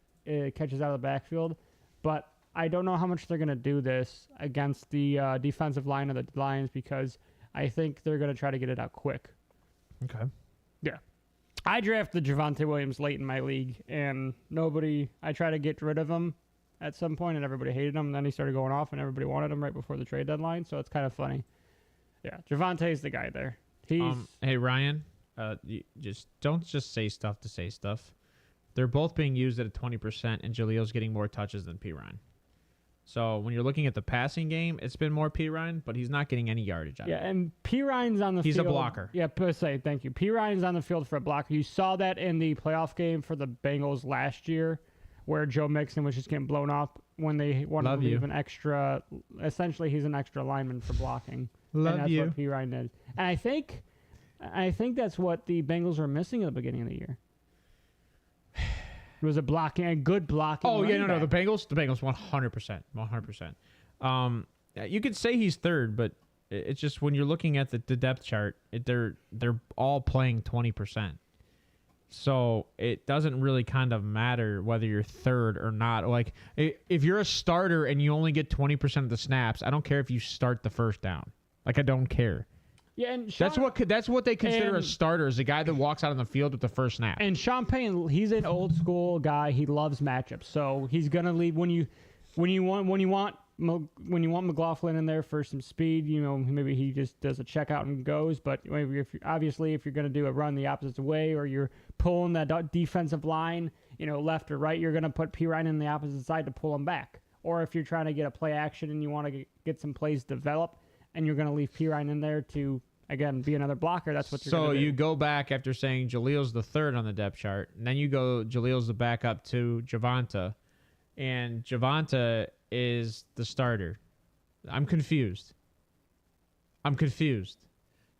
catches out of the backfield. But I don't know how much they're going to do this against the defensive line of the Lions because I think they're going to try to get it out quick. Okay. Yeah. I drafted Javonte Williams late in my league, and I tried to get rid of him at some point, and everybody hated him. And then he started going off, and everybody wanted him right before the trade deadline. So it's kind of funny. Yeah, Javonte's the guy there. Hey, Ryan, you don't just say stuff to say stuff. They're both being used at a 20%, and Jaleel's getting more touches than P. Ryan. So when you're looking at the passing game, it's been more P. Ryan, but he's not getting any yardage out of it. Yeah, and P. Ryan's on the field. He's a blocker. Yeah, thank you. P. Ryan's on the field for a blocker. You saw that in the playoff game for the Bengals last year, where Joe Mixon was just getting blown off when they wanted to leave an extra. Essentially, he's an extra lineman for blocking. And that's what P. Ryan did. And I think that's what the Bengals were missing at the beginning of the year. It was a good blocking. Oh, yeah, no, the Bengals 100%. You could say he's third, but it's just when you're looking at the depth chart, they're all playing 20%. So it doesn't really kind of matter whether you're third or not. Like, if you're a starter and you only get 20% of the snaps, I don't care if you start the first down. Like, I don't care. Yeah, and that's what they consider a starter, is a guy that walks out on the field with the first snap. And Sean Payton, he's an old school guy. He loves matchups, so he's gonna leave when you want McLaughlin in there for some speed. You know, maybe he just does a check out and goes. But if you're gonna do a run the opposite way, or you're pulling that defensive line, left or right, you're gonna put P. Ryan in the opposite side to pull him back. Or if you're trying to get a play action and you want to get some plays developed, and you're gonna leave P. Ryan in there to, again, be another blocker, that's what you're going to do. So you go back after saying Jaleel's the third on the depth chart, and then you go Jaleel's the backup to Javonte, and Javonte is the starter. I'm confused.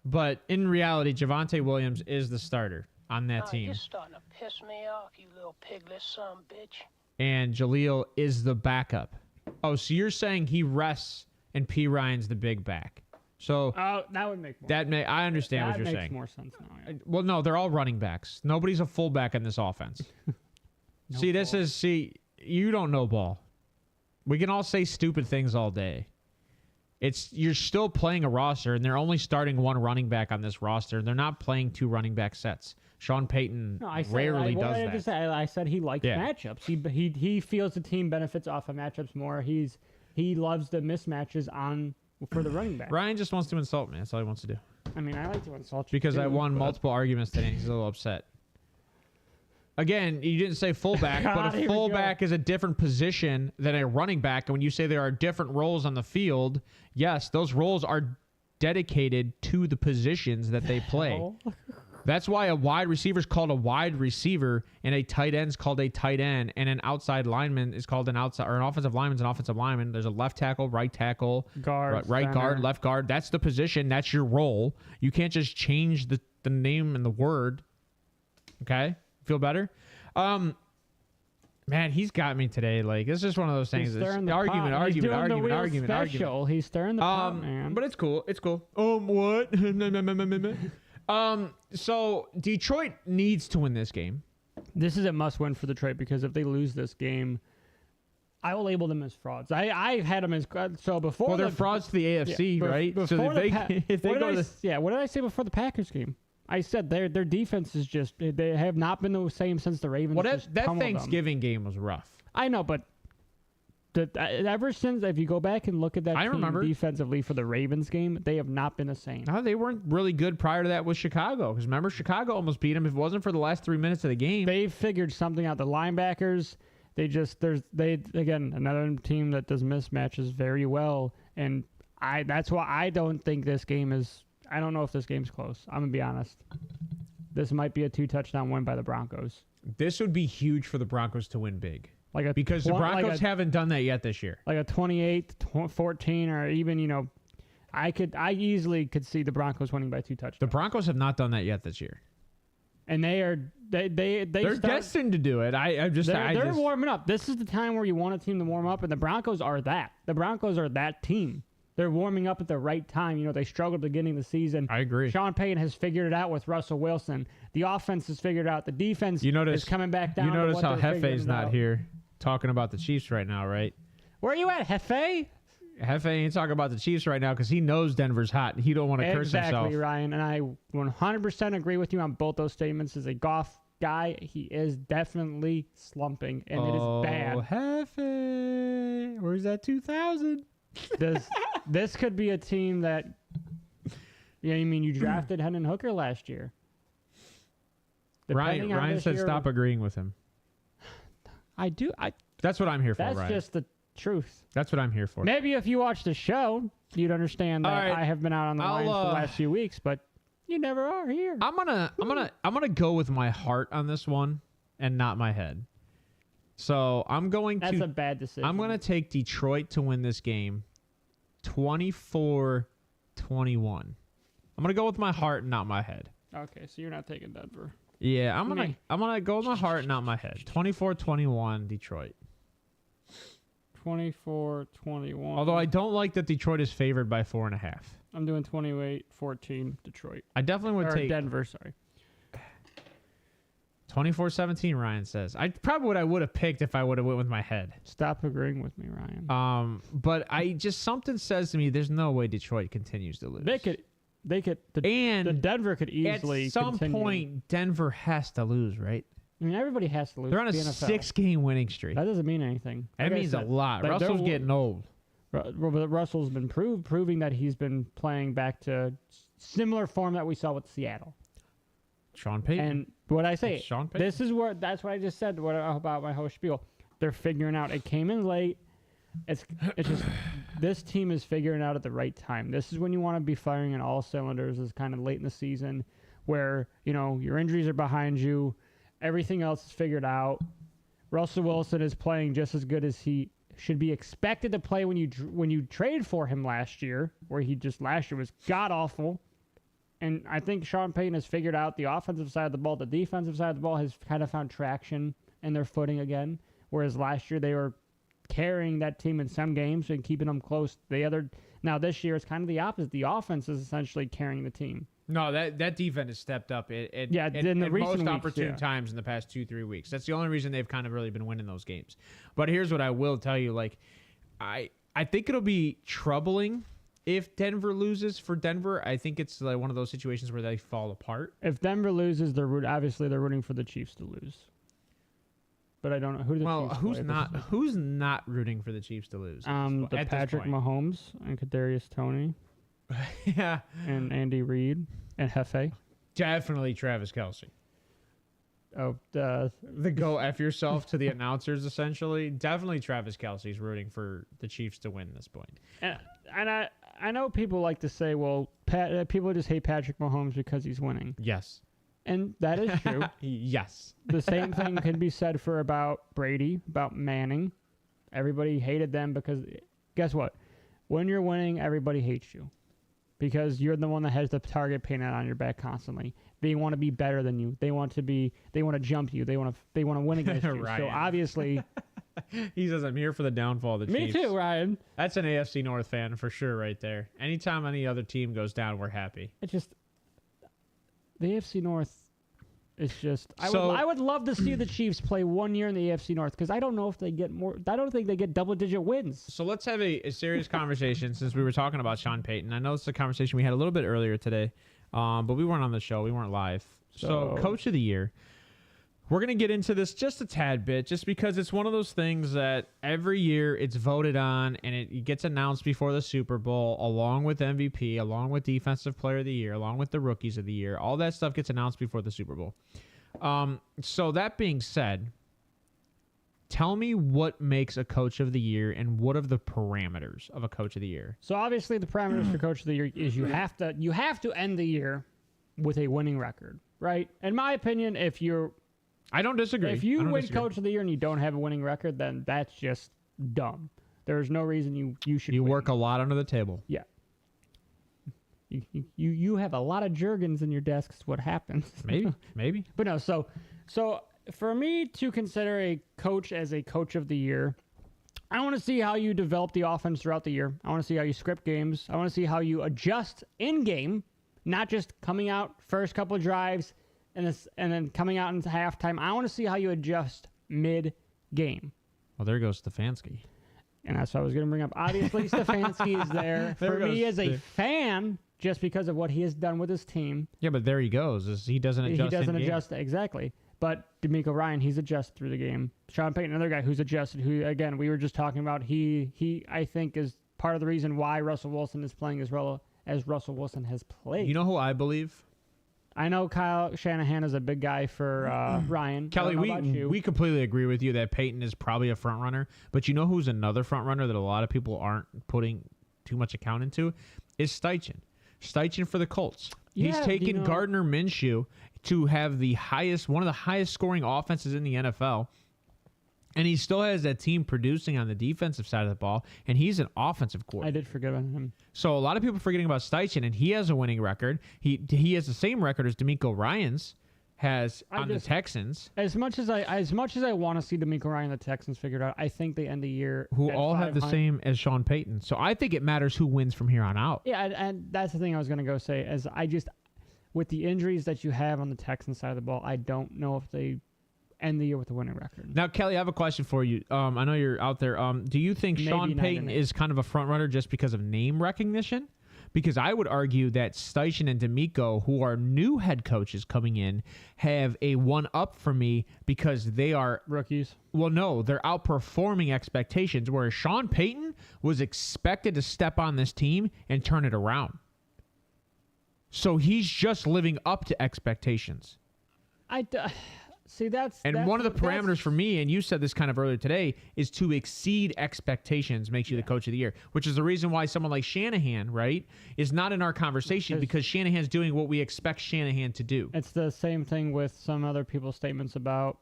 But in reality, Javonte Williams is the starter on that team. You're starting to piss me off, you little piglet son of a bitch. And Jaleel is the backup. Oh, so you're saying he rests and P. Ryan's the big back. So that would make more sense. I understand what you're saying. That makes more sense now. Yeah. Well, no, they're all running backs. Nobody's a fullback in this offense. You don't know ball. We can all say stupid things all day. You're still playing a roster, and they're only starting one running back on this roster. They're not playing two running back sets. Sean Payton rarely does that. I said he likes matchups. He feels the team benefits off of matchups more. He loves the mismatches for the running back. Ryan just wants to insult me. That's all he wants to do. I mean, I like to insult you because too, I won multiple arguments today. He's a little upset. Again, you didn't say fullback, but a fullback is a different position than a running back. And when you say there are different roles on the field, yes, those roles are dedicated to the positions that they play. That's why a wide receiver is called a wide receiver, and a tight end is called a tight end, and an outside lineman is called an outside, or an offensive lineman is an offensive lineman. There's a left tackle, right tackle, right guard, left guard. That's the position. That's your role. You can't just change the name and the word. Okay? Feel better? Man, he's got me today. Like, it's just one of those things. Argument. He's stirring the pot, man. But it's cool. What? So Detroit needs to win this game. This is a must-win for Detroit, because if they lose this game, I will label them as frauds. I had them as so before. Well, they're frauds to the AFC, right? So what did I say before the Packers game? I said their defense is just, they have not been the same since the Ravens. Well, that Thanksgiving game was rough. I know, but ever since, if you go back and look at that team defensively for the Ravens game, they have not been the same. No, they weren't really good prior to that with Chicago. Because remember, Chicago almost beat them if it wasn't for the last 3 minutes of the game. They figured something out. The linebackers, again, another team that does mismatches very well. And that's why I don't think this game is, I don't know if this game's close. I'm going to be honest. This might be a 2-touchdown win by the Broncos. This would be huge for the Broncos to win big. Because the Broncos haven't done that yet this year. Like a 28-14, or even, I easily could see the Broncos winning by 2 touchdowns. The Broncos have not done that yet this year. And they're destined to do it. They're warming up. This is the time where you want a team to warm up, and the Broncos are that. The Broncos are that team. They're warming up at the right time. You know, they struggled at the beginning of the season. I agree. Sean Payton has figured it out with Russell Wilson. The offense has figured it out. The defense is coming back down. You notice how Hefe's not here talking about the Chiefs right now, right? Where are you at, Hefe? Hefe ain't talking about the Chiefs right now because he knows Denver's hot. He don't want to curse himself. Exactly, Ryan. And I 100% agree with you on both those statements. As a Goff guy, he is definitely slumping, and it is bad. Oh, Hefe. Where's that 2000? This could be a team that, you drafted Hendon Hooker last year. Ryan said stop agreeing with him. I do. That's what I'm here for, Ryan. That's just the truth. That's what I'm here for. Maybe if you watch the show, you'd understand that right. I have been out on the Lions for the last few weeks, but you never are here. I'm gonna go with my heart on this one and not my head. So That's a bad decision. I'm gonna take Detroit to win this game, 24-21. I'm gonna go with my heart and not my head. Okay, so you're not taking Denver. Yeah, I'm gonna go with my heart, not my head. 24-21 Detroit. 24-21. Although I don't like that Detroit is favored by 4.5. I'm doing 28-14 Detroit. I definitely would take Denver, sorry. 24-17, Ryan says. What I would have picked if I would have went with my head. Stop agreeing with me, Ryan. But something says to me there's no way Detroit continues to lose. The Denver could easily at some continue. point Denver has to lose, right? I mean, everybody has to lose. They're on a 6-game winning streak. That doesn't mean anything. That means a lot. Russell's getting old. Russell's been proving that he's been playing back to similar form that we saw with Seattle. Sean Payton. And what I say, Sean Payton. That's what I just said about my whole spiel. They're figuring out. It came in late. It's just this team is figuring out at the right time. This is when you want to be firing on all cylinders. Is kind of late in the season where your injuries are behind you, everything else is figured out. Russell Wilson is playing just as good as he should be expected to play when you traded for him last year, where last year was god awful. And I think Sean Payton has figured out the offensive side of the ball. The defensive side of the ball has kind of found traction in their footing again, whereas last year they were carrying that team in some games and keeping them close. Now this year it's kind of the opposite. The offense is essentially carrying the team. No, that defense has stepped up in the most opportune times in the past 2-3 weeks. That's the only reason they've kind of really been winning those games. But here's what I will tell you: I think it'll be troubling if Denver loses. For Denver, I think it's like one of those situations where they fall apart. If Denver loses, they're rooting for the Chiefs to lose. But I don't know who the Chiefs play. Who's not rooting for the Chiefs to lose? The Patrick Mahomes and Kadarius Toney. Yeah. And Andy Reid and Hefe. Definitely Travis Kelce. Oh, the go F yourself to the announcers, essentially. Definitely Travis Kelce's rooting for the Chiefs to win this point. And I know people like to say, well, people just hate Patrick Mahomes because he's winning. Yes. And that is true. Yes. The same thing can be said about Brady, about Manning. Everybody hated them because, guess what? When you're winning, everybody hates you. Because you're the one that has the target painted on your back constantly. They want to be better than you. They want to jump you. They want to win against you. So obviously, he says I'm here for the downfall of the Chiefs. Me too, Ryan. That's an AFC North fan for sure, right there. Anytime any other team goes down, we're happy. It's just the AFC North. It's just I would love to see the Chiefs play 1 year in the AFC North because I don't know if they get more. I don't think they get double-digit wins. So let's have a serious conversation since we were talking about Sean Payton. I know it's a conversation we had a little bit earlier today, but we weren't on the show. We weren't live. So Coach of the Year. We're going to get into this just a tad bit just because it's one of those things that every year it's voted on and it gets announced before the Super Bowl along with MVP, along with Defensive Player of the Year, along with the Rookies of the Year. All that stuff gets announced before the Super Bowl. So that being said, tell me what makes a Coach of the Year and what are the parameters of a Coach of the Year? So obviously the parameters for Coach of the Year is you have to end the year with a winning record, right? In my opinion, I don't disagree. If you win Coach of the Year and you don't have a winning record, then that's just dumb. There's no reason you should. You work a lot under the table. Yeah. You have a lot of Jergens in your desk. Is what happens. Maybe. But no, so for me to consider a coach as a coach of the year, I want to see how you develop the offense throughout the year. I want to see how you script games. I want to see how you adjust in game, not just coming out first couple of drives and then coming out into halftime. I want to see how you adjust mid game. Well, there goes Stefanski. And that's what I was going to bring up. Obviously, Stefanski is there. For me as a fan, just because of what he has done with his team. Yeah, but there he goes. He doesn't adjust. He doesn't adjust, exactly. But D'Amico Ryan, he's adjusted through the game. Sean Payton, another guy who's adjusted, who, again, we were just talking about, he I think, is part of the reason why Russell Wilson is playing as well as Russell Wilson has played. You know who I believe? I know Kyle Shanahan is a big guy for Ryan. Kelly, we completely agree with you that Peyton is probably a front runner. But you know who's another front runner that a lot of people aren't putting too much account into? Is Steichen. Steichen for the Colts. He's taken Gardner Minshew to have one of the highest scoring offenses in the NFL. And he still has that team producing on the defensive side of the ball, and he's an offensive coordinator. I did forget about him. So a lot of people are forgetting about Steichen, and he has a winning record. He has the same record as D'Amico Ryans has on the Texans. As much as I want to see D'Amico Ryan and the Texans figured out, I think they end the year who all have the same as Sean Payton. So I think it matters who wins from here on out. Yeah, and that's the thing I was going to go say. As with the injuries that you have on the Texans side of the ball, I don't know if they end the year with a winning record. Now, Kelly, I have a question for you. I know you're out there. Do you think Sean Payton is kind of a front runner just because of name recognition? Because I would argue that Steichen and D'Amico, who are new head coaches coming in, have a one-up for me because they are rookies. Well, no, they're outperforming expectations, whereas Sean Payton was expected to step on this team and turn it around. So he's just living up to expectations. See, that's one of the parameters for me, and you said this kind of earlier today, is to exceed expectations makes you the coach of the year, which is the reason why someone like Shanahan, right, is not in our conversation because Shanahan's doing what we expect Shanahan to do. It's the same thing with some other people's statements about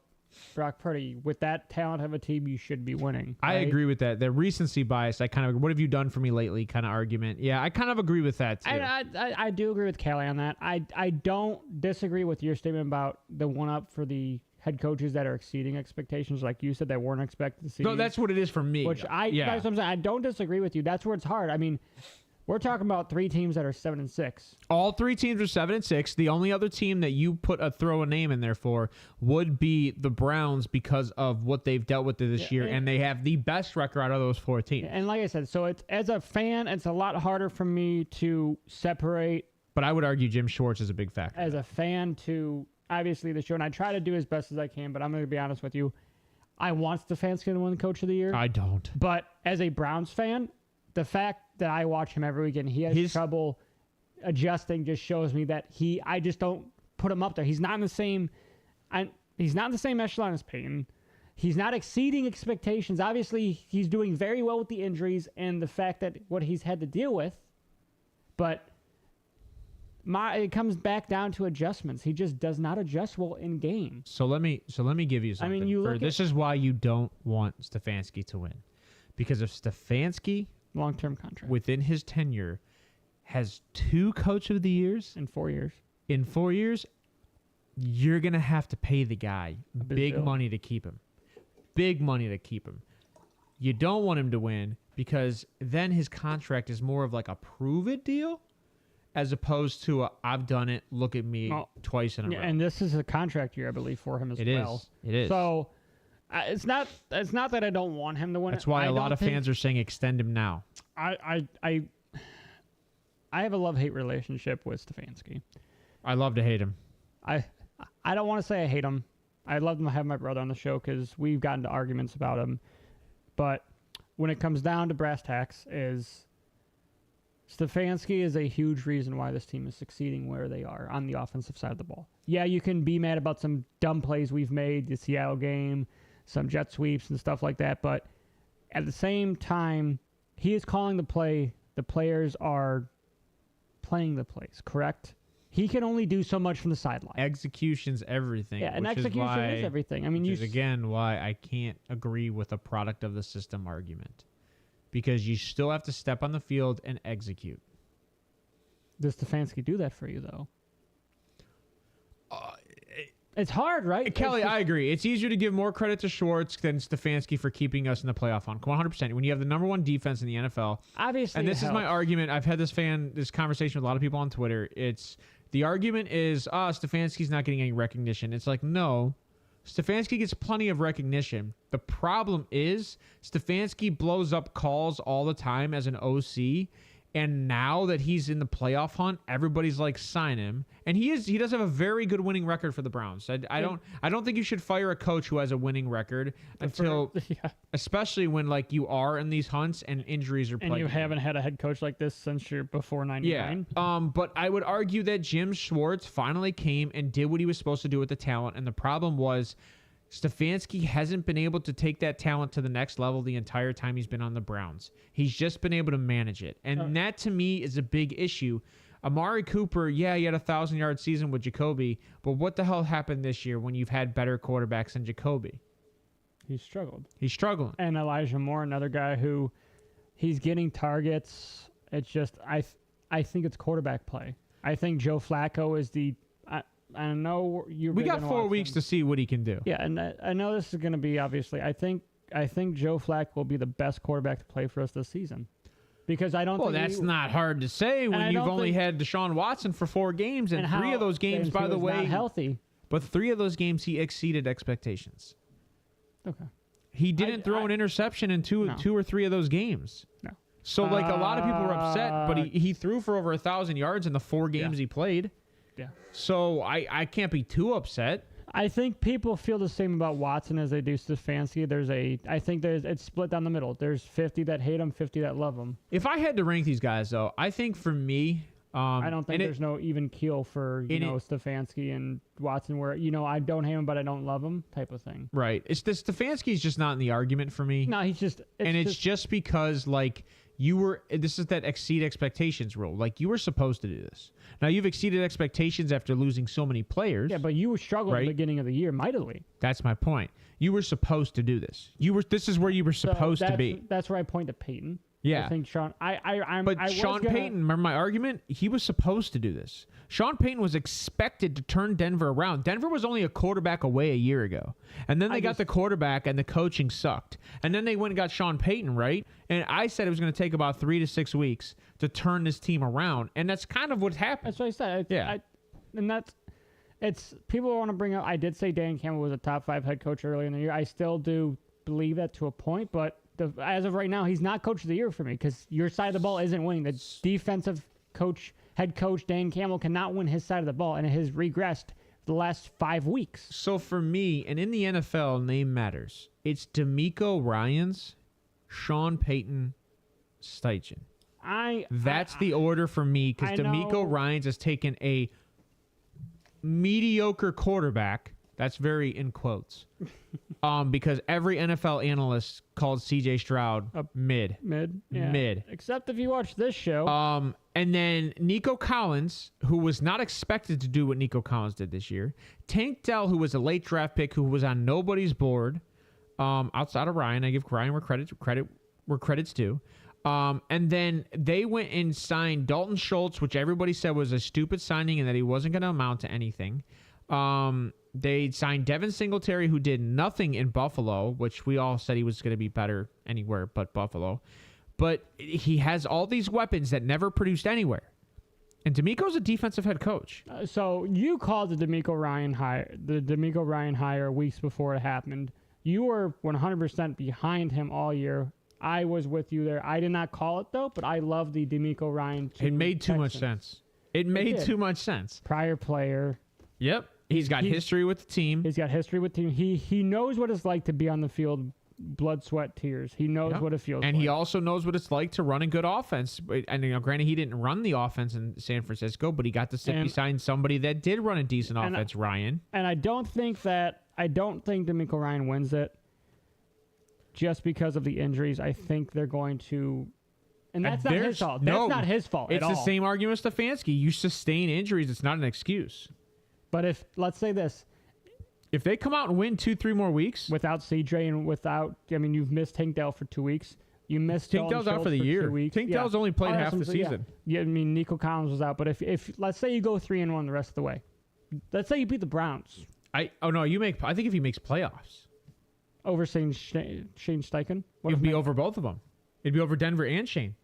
Brock Purdy. With that talent of a team, you should be winning. Right? I agree with that. The recency bias, what have you done for me lately kind of argument. Yeah, I kind of agree with that too. I do agree with Callie on that. I don't disagree with your statement about the one-up for the head coaches that are exceeding expectations, like you said, that weren't expected to see. No, that's what it is for me. That's what I'm saying. I don't disagree with you. That's where it's hard. I mean, we're talking about 3 teams that are 7-6. All 3 teams are 7-6. The only other team that you throw a name in there for would be the Browns because of what they've dealt with this year, and they have the best record out of those 4 teams. And like I said, so it's as a fan, it's a lot harder for me to separate. But I would argue Jim Schwartz is a big factor. As a fan to obviously the show, and I try to do as best as I can, but I'm going to be honest with you. I want Stefanski to win Coach of the Year. I don't. But as a Browns fan, the fact that I watch him every weekend, he has trouble adjusting just shows me that I just don't put him up there. He's not in the same echelon as Payton. He's not exceeding expectations. Obviously, he's doing very well with the injuries and the fact that what he's had to deal with. But it comes back down to adjustments. He just does not adjust well in game. So let me give you something. I mean, this is why you don't want Stefanski to win. Because if Stefanski, long-term contract, within his tenure, has 2 Coach of the Years in 4 years. In 4 years, you're gonna have to pay the guy big money to keep him. Big money to keep him. You don't want him to win because then his contract is more of like a prove it deal, as opposed to I've done it. Look at me twice in a row. And this is a contract year, I believe, for him as well. It is. So. It's not that I don't want him to win. That's why a lot of fans are saying extend him now. I have a love-hate relationship with Stefanski. I love to hate him. I don't want to say I hate him. I'd love to have my brother on the show because we've gotten to arguments about him. But when it comes down to brass tacks, Stefanski is a huge reason why this team is succeeding where they are on the offensive side of the ball. Yeah, you can be mad about some dumb plays we've made, the Seattle game, some jet sweeps and stuff like that, but at the same time, he is calling the play. The players are playing the plays, correct? He can only do so much from the sideline. Execution's everything. Yeah, and execution is everything. I mean, which is again why I can't agree with a product of the system argument. Because you still have to step on the field and execute. Does Stefanski do that for you, though? It's hard, right? Kelly, I agree. It's easier to give more credit to Schwartz than Stefanski for keeping us in the playoff hunt. 100%. When you have the number one defense in the NFL. Obviously, and this is my argument. I've had this conversation with a lot of people on Twitter. The argument is, Stefanski's not getting any recognition. It's like, no. Stefanski gets plenty of recognition. The problem is Stefanski blows up calls all the time as an OC. And now that he's in the playoff hunt, everybody's like, sign him. And he does have a very good winning record for the Browns. I don't think you should fire a coach who has a winning record especially when like you are in these hunts and injuries are playing. And you haven't had a head coach like this since you're before 99. Yeah. But I would argue that Jim Schwartz finally came and did what he was supposed to do with the talent. And the problem was Stefanski hasn't been able to take that talent to the next level the entire time he's been on the Browns. He's just been able to manage it. And that, to me, is a big issue. Amari Cooper, he had a 1,000-yard season with Jacoby, but what the hell happened this year when you've had better quarterbacks than Jacoby? He's struggled. He's struggling. And Elijah Moore, another guy who he's getting targets. It's just, I think it's quarterback play. I think Joe Flacco is the... I know we got 4 weeks to see what he can do. Yeah, and I know this is going to be obviously. I think Joe Flacco will be the best quarterback to play for us this season, because I don't. Well, that's not hard to say when you've only had Deshaun Watson for 4 games, and 3 of those games, by the way, not healthy. But 3 of those games he exceeded expectations. Okay. He didn't throw an interception in two or 3 of those games. No. So like a lot of people were upset, but he threw for over 1,000 yards in the 4 games he played. Yeah. So I can't be too upset. I think people feel the same about Watson as they do Stefanski. I think it's split down the middle. There's 50 that hate him, 50 that love him. If I had to rank these guys, though, I think for me, I don't think there's no even keel for Stefanski and Watson, where I don't hate him but I don't love him type of thing. Right. It's the Stefanski's just not in the argument for me. No, he's just. It's just because like. This is that exceed expectations rule. Like, you were supposed to do this. Now, you've exceeded expectations after losing so many players. Yeah, but you struggled at the beginning of the year mightily. That's my point. You were supposed to do this. This is where you were supposed to be. That's where I point to Peyton. Yeah. I think Sean... Sean Payton, remember my argument? He was supposed to do this. Sean Payton was expected to turn Denver around. Denver was only a quarterback away a year ago. And then they got the quarterback and the coaching sucked. And then they went and got Sean Payton, right? And I said it was going to take about 3 to 6 weeks to turn this team around. And that's kind of what happened. That's what I said. It's people want to bring up, I did say Dan Campbell was a top 5 head coach earlier in the year. I still do believe that to a point, but as of right now, he's not coach of the year for me because your side of the ball isn't winning. The defensive head coach Dan Campbell cannot win his side of the ball, and it has regressed the last 5 weeks. So for me, and in the NFL, name matters. It's DeMeco Ryans, Sean Payton, Steichen. That's the order for me because DeMeco Ryans has taken a mediocre quarterback. That's very in quotes. Because every NFL analyst called CJ Stroud mid. Yeah. Mid. Except if you watch this show. And then Nico Collins, who was not expected to do what Nico Collins did this year. Tank Dell, who was a late draft pick, who was on nobody's board. Outside of Ryan. I give Ryan where credit's due. And then they went and signed Dalton Schultz, which everybody said was a stupid signing and that he wasn't going to amount to anything. They signed Devin Singletary, who did nothing in Buffalo, which we all said he was going to be better anywhere but Buffalo. But he has all these weapons that never produced anywhere. And DeMeco's a defensive head coach. So you called the DeMeco Ryan hire weeks before it happened. You were 100% behind him all year. I was with you there. I did not call it, though, but I love the DeMeco Ryan. It made too much sense. It made too much sense. Prior player. Yep. He's got history with the team. He's got history with the team. He knows what it's like to be on the field, blood, sweat, tears. He knows what it feels like. And he also knows what it's like to run a good offense. And granted, he didn't run the offense in San Francisco, but he got to sit beside somebody that did run a decent offense, Ryan. And I don't think DeMeco Ryan wins it just because of the injuries. I think they're going to... And that's not his fault. That's not his fault at all. It's the same argument as Stefanski. You sustain injuries. It's not an excuse. But let's say this. If they come out and win 2-3 more weeks. Without CJ and you've missed Tank Dell for 2 weeks. You missed Tank Dalton Dell's out for the Schultz year. 2 weeks. Tank Dell's only played half the that's what I'm saying, season. Yeah, I mean, Nico Collins was out, but if let's say you go 3-1 the rest of the way, let's say you beat the Browns I think if he makes playoffs, over Shane Steichen, it'd be over both of them. It'd be over Denver and Shane.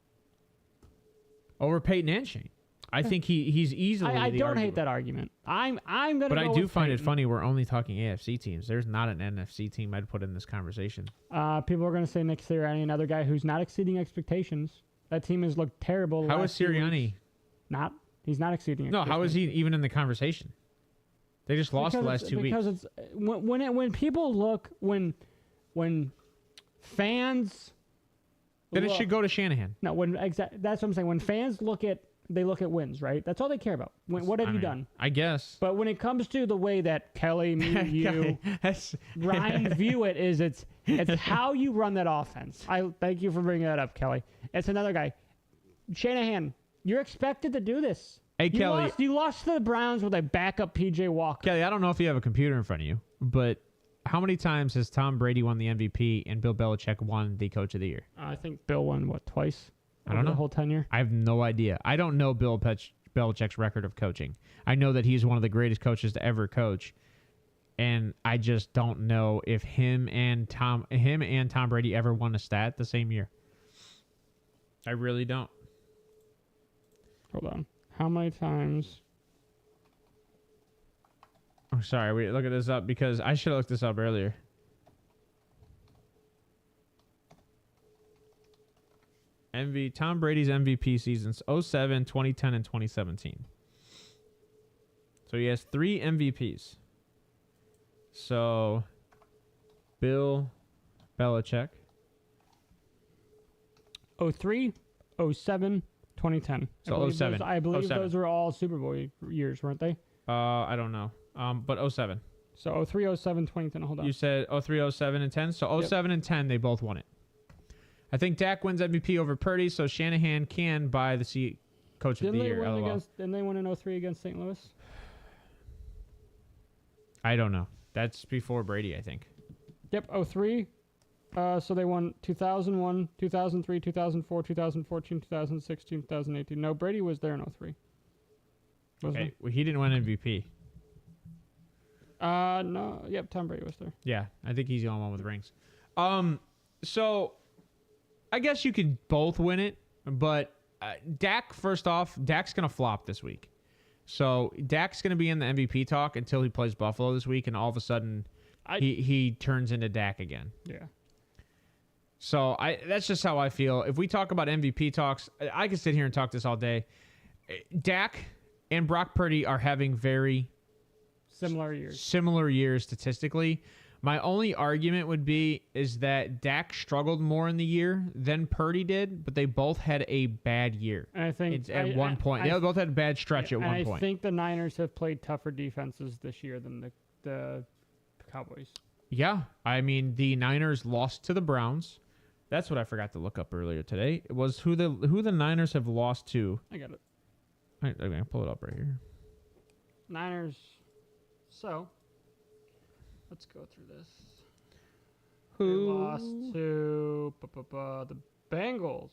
Over Peyton and Shane. I think he's easily. I the don't arguable. hate that argument. I'm gonna. But go I do with find it Peyton. funny we're only talking AFC teams. There's not an NFC team I'd put in this conversation. People are gonna say Nick Sirianni, another guy who's not exceeding expectations. That team has looked terrible. the How is last few Sirianni? weeks. He's not exceeding. No, how is he even in the conversation? They just lost the last 2 weeks. Because it's when people look when fans. Then it look- should go to Shanahan. No, that's what I'm saying. When fans look at wins, right? That's all they care about. What have you done? I guess. But when it comes to the way that Kelly, me, you, Ryan view it, is it's how you run that offense. I thank you for bringing that up, Kelly. It's another guy, Shanahan. You're expected to do this. Hey, Kelly. You lost to the Browns with a backup PJ Walker. Kelly, I don't know if you have a computer in front of you, but how many times has Tom Brady won the MVP and Bill Belichick won the Coach of the Year? I think Bill won twice. I don't know. The whole tenure. I have no idea. I don't know Bill Belichick's record of coaching. I know that he's one of the greatest coaches to ever coach, and I just don't know if him and Tom Brady ever won a stat the same year. I really don't. Hold on. How many times? I'm sorry. We look at this up because I should have looked this up earlier. Tom Brady's MVP seasons 07, 2010, and 2017. So he has 3 MVPs. So Bill Belichick. 03, 07, 2010. So 07. I believe 07. those were all Super Bowl years, weren't they? I don't know. But 07. So 03, 07, 2010. Hold on. You said 03, 07, and 10. So 07 and 10, they both won it. I think Dak wins MVP over Purdy, so Shanahan can buy the Coach of the Year. Didn't they win in 03 against St. Louis? I don't know. That's before Brady, I think. Yep, 03. So they won 2001, 2003, 2004, 2014, 2016, 2018. No, Brady was there in 03. Okay, well, he didn't win MVP. No. Yep, Tom Brady was there. Yeah, I think he's the only one with rings. So I guess you could both win it, but Dak, first off, Dak's going to flop this week. So Dak's going to be in the MVP talk until he plays Buffalo this week, and all of a sudden he turns into Dak again. Yeah. So that's just how I feel. If we talk about MVP talks, I could sit here and talk this all day. Dak and Brock Purdy are having very similar years statistically. My only argument would be is that Dak struggled more in the year than Purdy did, but they both had a bad year. And I think at one point. They both had a bad stretch at one point. I think the Niners have played tougher defenses this year than the Cowboys. Yeah. I mean, the Niners lost to the Browns. That's what I forgot to look up earlier today. It was who the Niners have lost to. I got it. I'm going to pull it up right here. Niners. So, let's go through this. Who They lost to the Bengals.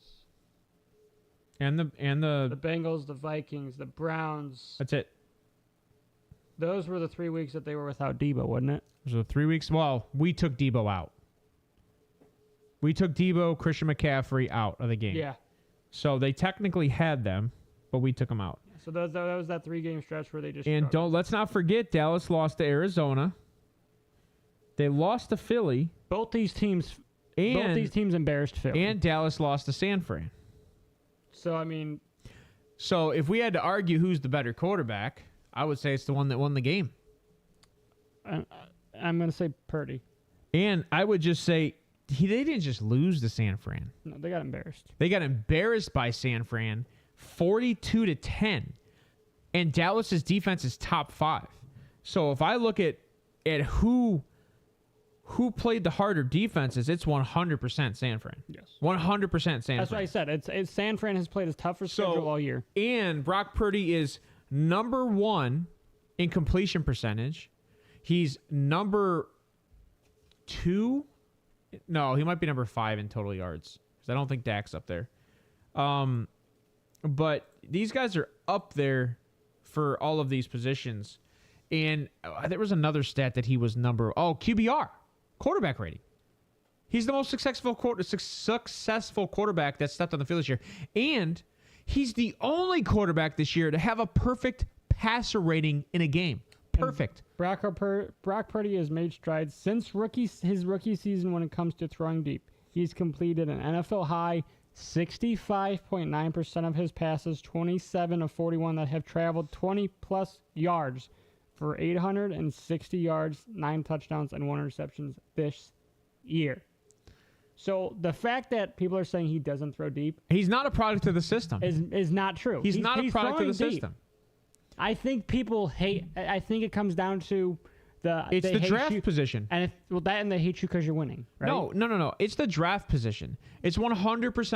And the The Bengals, the Vikings, the Browns. That's it. Those were the 3 weeks that they were without Debo, wasn't it? So 3 weeks. Well, we took Debo out. We took Debo, Christian McCaffrey out of the game. Yeah. So they technically had them, but we took them out. So that was that 3-game stretch where they just And struggled. let's not forget Dallas lost to Arizona. They lost to Philly. Both these teams embarrassed Philly. And Dallas lost to San Fran. So I mean, So if we had to argue who's the better quarterback, I would say it's the one that won the game. I'm going to say Purdy. And I would just say they didn't just lose to San Fran. No, they got embarrassed. They got embarrassed by San Fran 42-10. And Dallas's defense is top 5. So if I look at who played the harder defenses, it's 100% San Fran. Yes. 100% San Fran. That's what I said. It's San Fran has played his toughest schedule all year. And Brock Purdy is number 1 in completion percentage. He's number 2. No, he might be number 5 in total yards. because I don't think Dak's up there. But these guys are up there for all of these positions. And there was another stat that he was QBR, quarterback rating. He's the most successful quarterback that stepped on the field this year. And he's the only quarterback this year to have a perfect passer rating in a game. Perfect. Brock Purdy has made strides since his rookie season when it comes to throwing deep. He's completed an NFL high 65.9% of his passes, 27 of 41 that have traveled 20-plus yards for 860 yards, 9 touchdowns, and 1 interception this year. So the fact that people are saying he doesn't throw deep, he's not a product of the system. Is not true. He's not a product of the deep. system. I think people hate. I think it comes down to it's the draft position, and they hate you because you're winning. Right? No. It's the draft position. It's 100%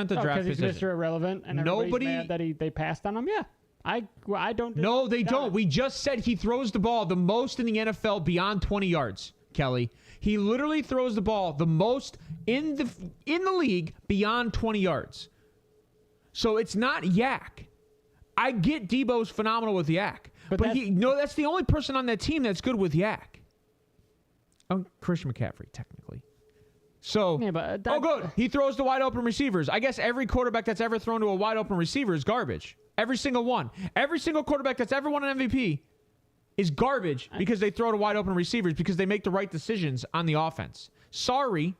the draft position. Because he's Mr. Irrelevant, and everybody's mad that they passed on him. Yeah, I don't. No, they don't. We just said he throws the ball the most in the NFL beyond 20 yards. Kelly, he literally throws the ball the most in the league beyond 20 yards. So it's not Yak. I get Debo's phenomenal with Yak, but that's the only person on that team that's good with Yak. Christian McCaffrey, technically. So, yeah, but good. He throws to wide open receivers. I guess every quarterback that's ever thrown to a wide open receiver is garbage. Every single one. Every single quarterback that's ever won an MVP is garbage because they throw to wide open receivers because they make the right decisions on the offense. Sorry.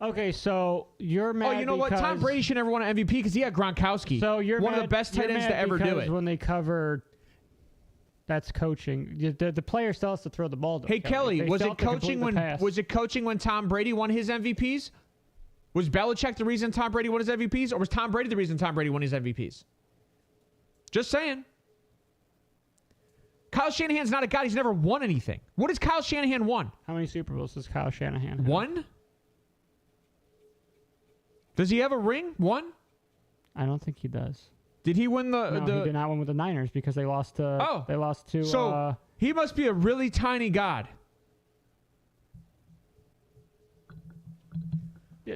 Okay, so you're mad. Oh, you know what? Tom Brady should never won an MVP because he had Gronkowski. So you're one of the best tight ends to ever do it. When they cover, that's coaching. The player still has to throw the ball. Hey Kelly, was it coaching when Tom Brady won his MVPs? Was Belichick the reason Tom Brady won his MVPs, or was Tom Brady the reason Tom Brady won his MVPs? Just saying. Kyle Shanahan's not a god. He's never won anything. What has Kyle Shanahan won? How many Super Bowls does Kyle Shanahan have? One? Does he have a ring? One? I don't think he does. Did he win No, he did not win with the Niners because they lost to. They lost to. So he must be a really tiny god.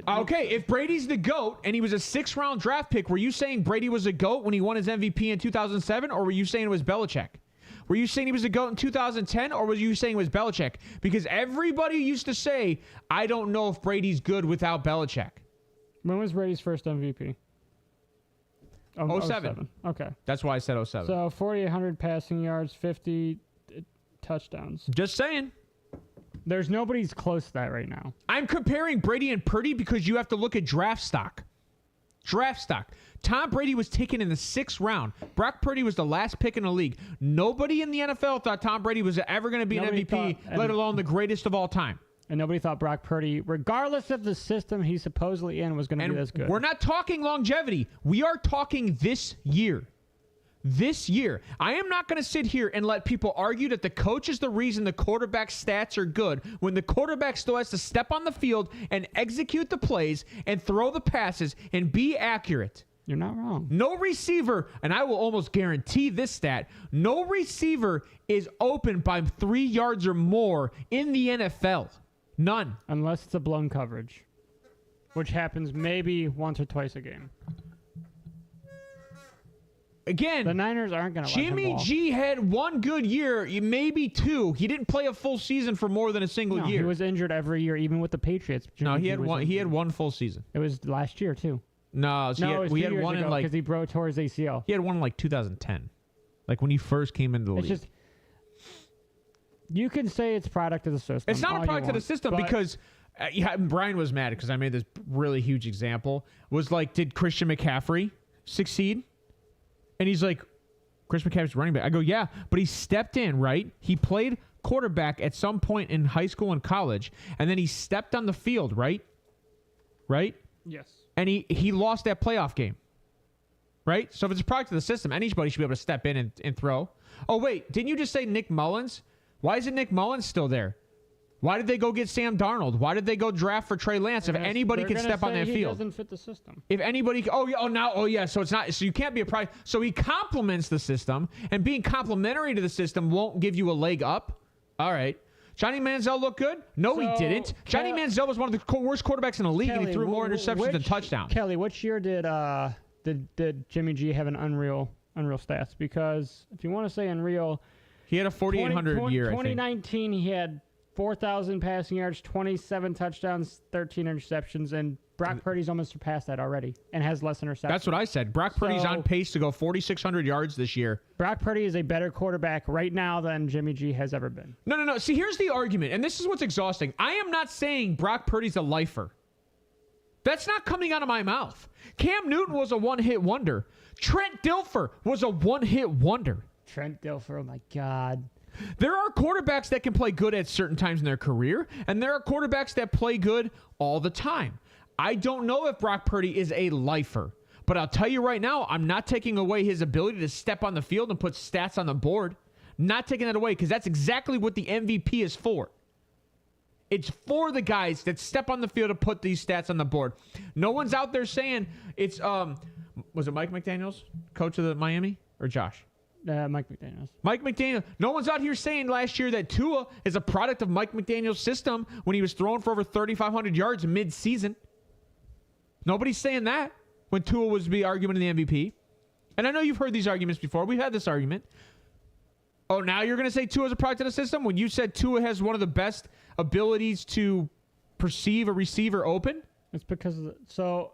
Okay, if Brady's the GOAT and he was a 6th-round draft pick, were you saying Brady was a GOAT when he won his MVP in 2007, or were you saying it was Belichick? Were you saying he was a GOAT in 2010, or were you saying it was Belichick? Because everybody used to say, I don't know if Brady's good without Belichick. When was Brady's first MVP? 07. Okay. That's why I said 07. So 4,800 passing yards, 50 touchdowns. Just saying. There's nobody's close to that right now. I'm comparing Brady and Purdy because you have to look at draft stock. Draft stock. Tom Brady was taken in the 6th round. Brock Purdy was the last pick in the league. Nobody in the NFL thought Tom Brady was ever going to be an MVP, let alone the greatest of all time. And nobody thought Brock Purdy, regardless of the system he's supposedly in, was going to be this good. We're not talking longevity. We are talking this year. This year. I am not going to sit here and let people argue that the coach is the reason the quarterback stats are good when the quarterback still has to step on the field and execute the plays and throw the passes and be accurate. You're not wrong. No receiver, and I will almost guarantee this stat, no receiver is open by 3 yards or more in the NFL. None. Unless it's a blown coverage, which happens maybe once or twice a game. Again, the Niners aren't going to let him Jimmy walk. G had one good year, maybe 2. He didn't play a full season for more than a single year. He was injured every year, even with the Patriots. He had one. He had one full season. It was last year too. No, we had one in because he tore his ACL. He had one in like 2010, like when he first came into the league. Just you can say it's product of the system. It's not a product of the system because Brian was mad because I made this really huge example. Was like, did Christian McCaffrey succeed? And he's like, Christian McCaffrey's running back. I go, yeah, but he stepped in, right? He played quarterback at some point in high school and college, and then he stepped on the field, right? Right? Yes. And he lost that playoff game, right? So if it's a product of the system, anybody should be able to step in and throw. Oh, wait, didn't you just say Nick Mullins? Why isn't Nick Mullins still there? Why did they go get Sam Darnold? Why did they go draft for Trey Lance if anybody can step on that field? He doesn't fit the system. If anybody, so it's not, so you can't be a product. So he complements the system, and being complementary to the system won't give you a leg up. All right. Johnny Manziel looked good? No, he So, didn't. Johnny Manziel was one of the worst quarterbacks in the league, and he threw more interceptions than touchdowns. Kelly, which year did Jimmy G have an unreal stats? Because if you want to say unreal, He had a 4,800 year, I think. 2019, he had 4,000 passing yards, 27 touchdowns, 13 interceptions, and Brock Purdy's almost surpassed that already and has less interceptions. That's what I said. Brock Purdy's on pace to go 4,600 yards this year. Brock Purdy is a better quarterback right now than Jimmy G has ever been. No. See, here's the argument, and this is what's exhausting. I am not saying Brock Purdy's a lifer. That's not coming out of my mouth. Cam Newton was a one-hit wonder. Trent Dilfer was a one-hit wonder. Trent Dilfer, oh my God. There are quarterbacks that can play good at certain times in their career, and there are quarterbacks that play good all the time. I don't know if Brock Purdy is a lifer, but I'll tell you right now, I'm not taking away his ability to step on the field and put stats on the board. Not taking that away, because that's exactly what the MVP is for. It's for the guys that step on the field to put these stats on the board. No one's out there saying it's, was it Mike McDaniels, coach of the Miami, or Josh? Mike McDaniels. Mike McDaniel. No one's out here saying last year that Tua is a product of Mike McDaniel's system when he was throwing for over 3,500 yards mid-season. Nobody's saying that when Tua was the argument in the MVP. And I know you've heard these arguments before. We've had this argument. Oh, now you're going to say Tua's a product of the system when you said Tua has one of the best abilities to perceive a receiver open? It's because of so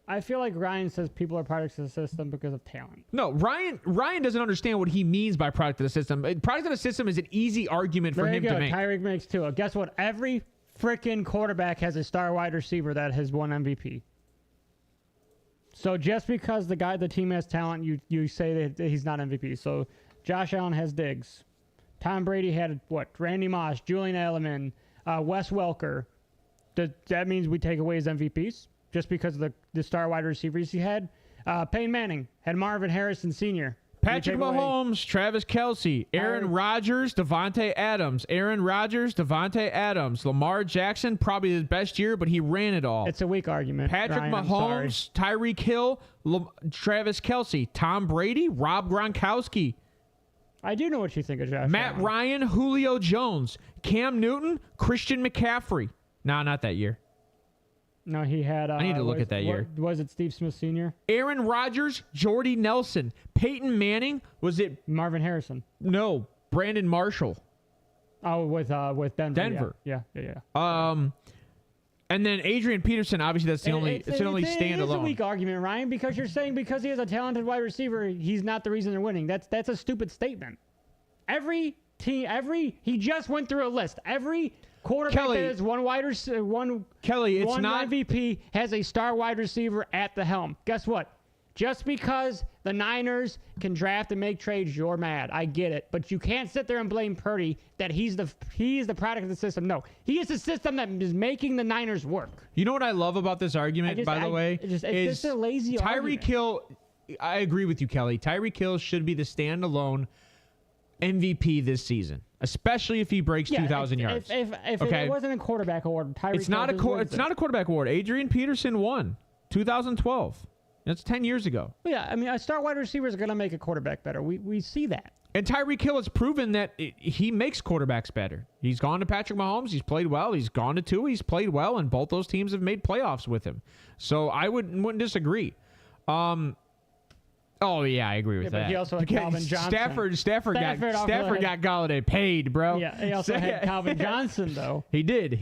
I feel like Ryan says people are products of the system because of talent. No, Ryan doesn't understand what he means by product of the system. Product of the system is an easy argument for him to make. Tyreek makes Tua. Guess what? Every freaking quarterback has a star wide receiver that has won MVP. So just because the team has talent, you say that he's not MVP. So Josh Allen has Diggs. Tom Brady had what? Randy Moss, Julian Edelman, Wes Welker. That means we take away his MVPs just because of the star wide receivers he had. Peyton Manning had Marvin Harrison Sr. Patrick Mahomes, Travis Kelce, Aaron Rodgers, Devontae Adams. Aaron Rodgers, Devontae Adams. Lamar Jackson, probably his best year, but he ran it all. It's a weak argument. Patrick Ryan, Mahomes, Tyreek Hill, Travis Kelce, Tom Brady, Rob Gronkowski. I do know what you think of Josh Matt Allen. Ryan, Julio Jones, Cam Newton, Christian McCaffrey. No, not that year. No, he had... I need to look at that year. Was it Steve Smith Sr.? Aaron Rodgers, Jordy Nelson, Peyton Manning. Was it... Marvin Harrison. No, Brandon Marshall. Oh, with Denver. Denver. Yeah. And then Adrian Peterson, obviously that's the only stand alone. It's a weak argument, Ryan, because you're saying because he has a talented wide receiver, he's not the reason they're winning. That's a stupid statement. Every team, he just went through a list. Every quarterback that is one MVP has a star wide receiver at the helm. Guess what? Just because the Niners can draft and make trades, you're mad. I get it. But you can't sit there and blame Purdy that he is the product of the system. No, he is the system that is making the Niners work. You know what I love about this argument, by the way? It's just a lazy argument. Tyreek Hill, I agree with you, Kelly. Tyreek Hill should be the standalone MVP this season, especially if he breaks 2,000 yards. If it wasn't a quarterback award, Tyreek it's not a quarterback award. Adrian Peterson won 2012. That's 10 years ago. Yeah, I mean, a star wide receiver is going to make a quarterback better. We see that. And Tyreek Hill has proven that he makes quarterbacks better. He's gone to Patrick Mahomes. He's played well. He's gone to Tua. He's played well, and both those teams have made playoffs with him. So I wouldn't disagree. Oh yeah, I agree with that. But he also had Calvin Johnson. Stafford got Galladay paid, bro. Yeah, he also had Calvin Johnson though. He did.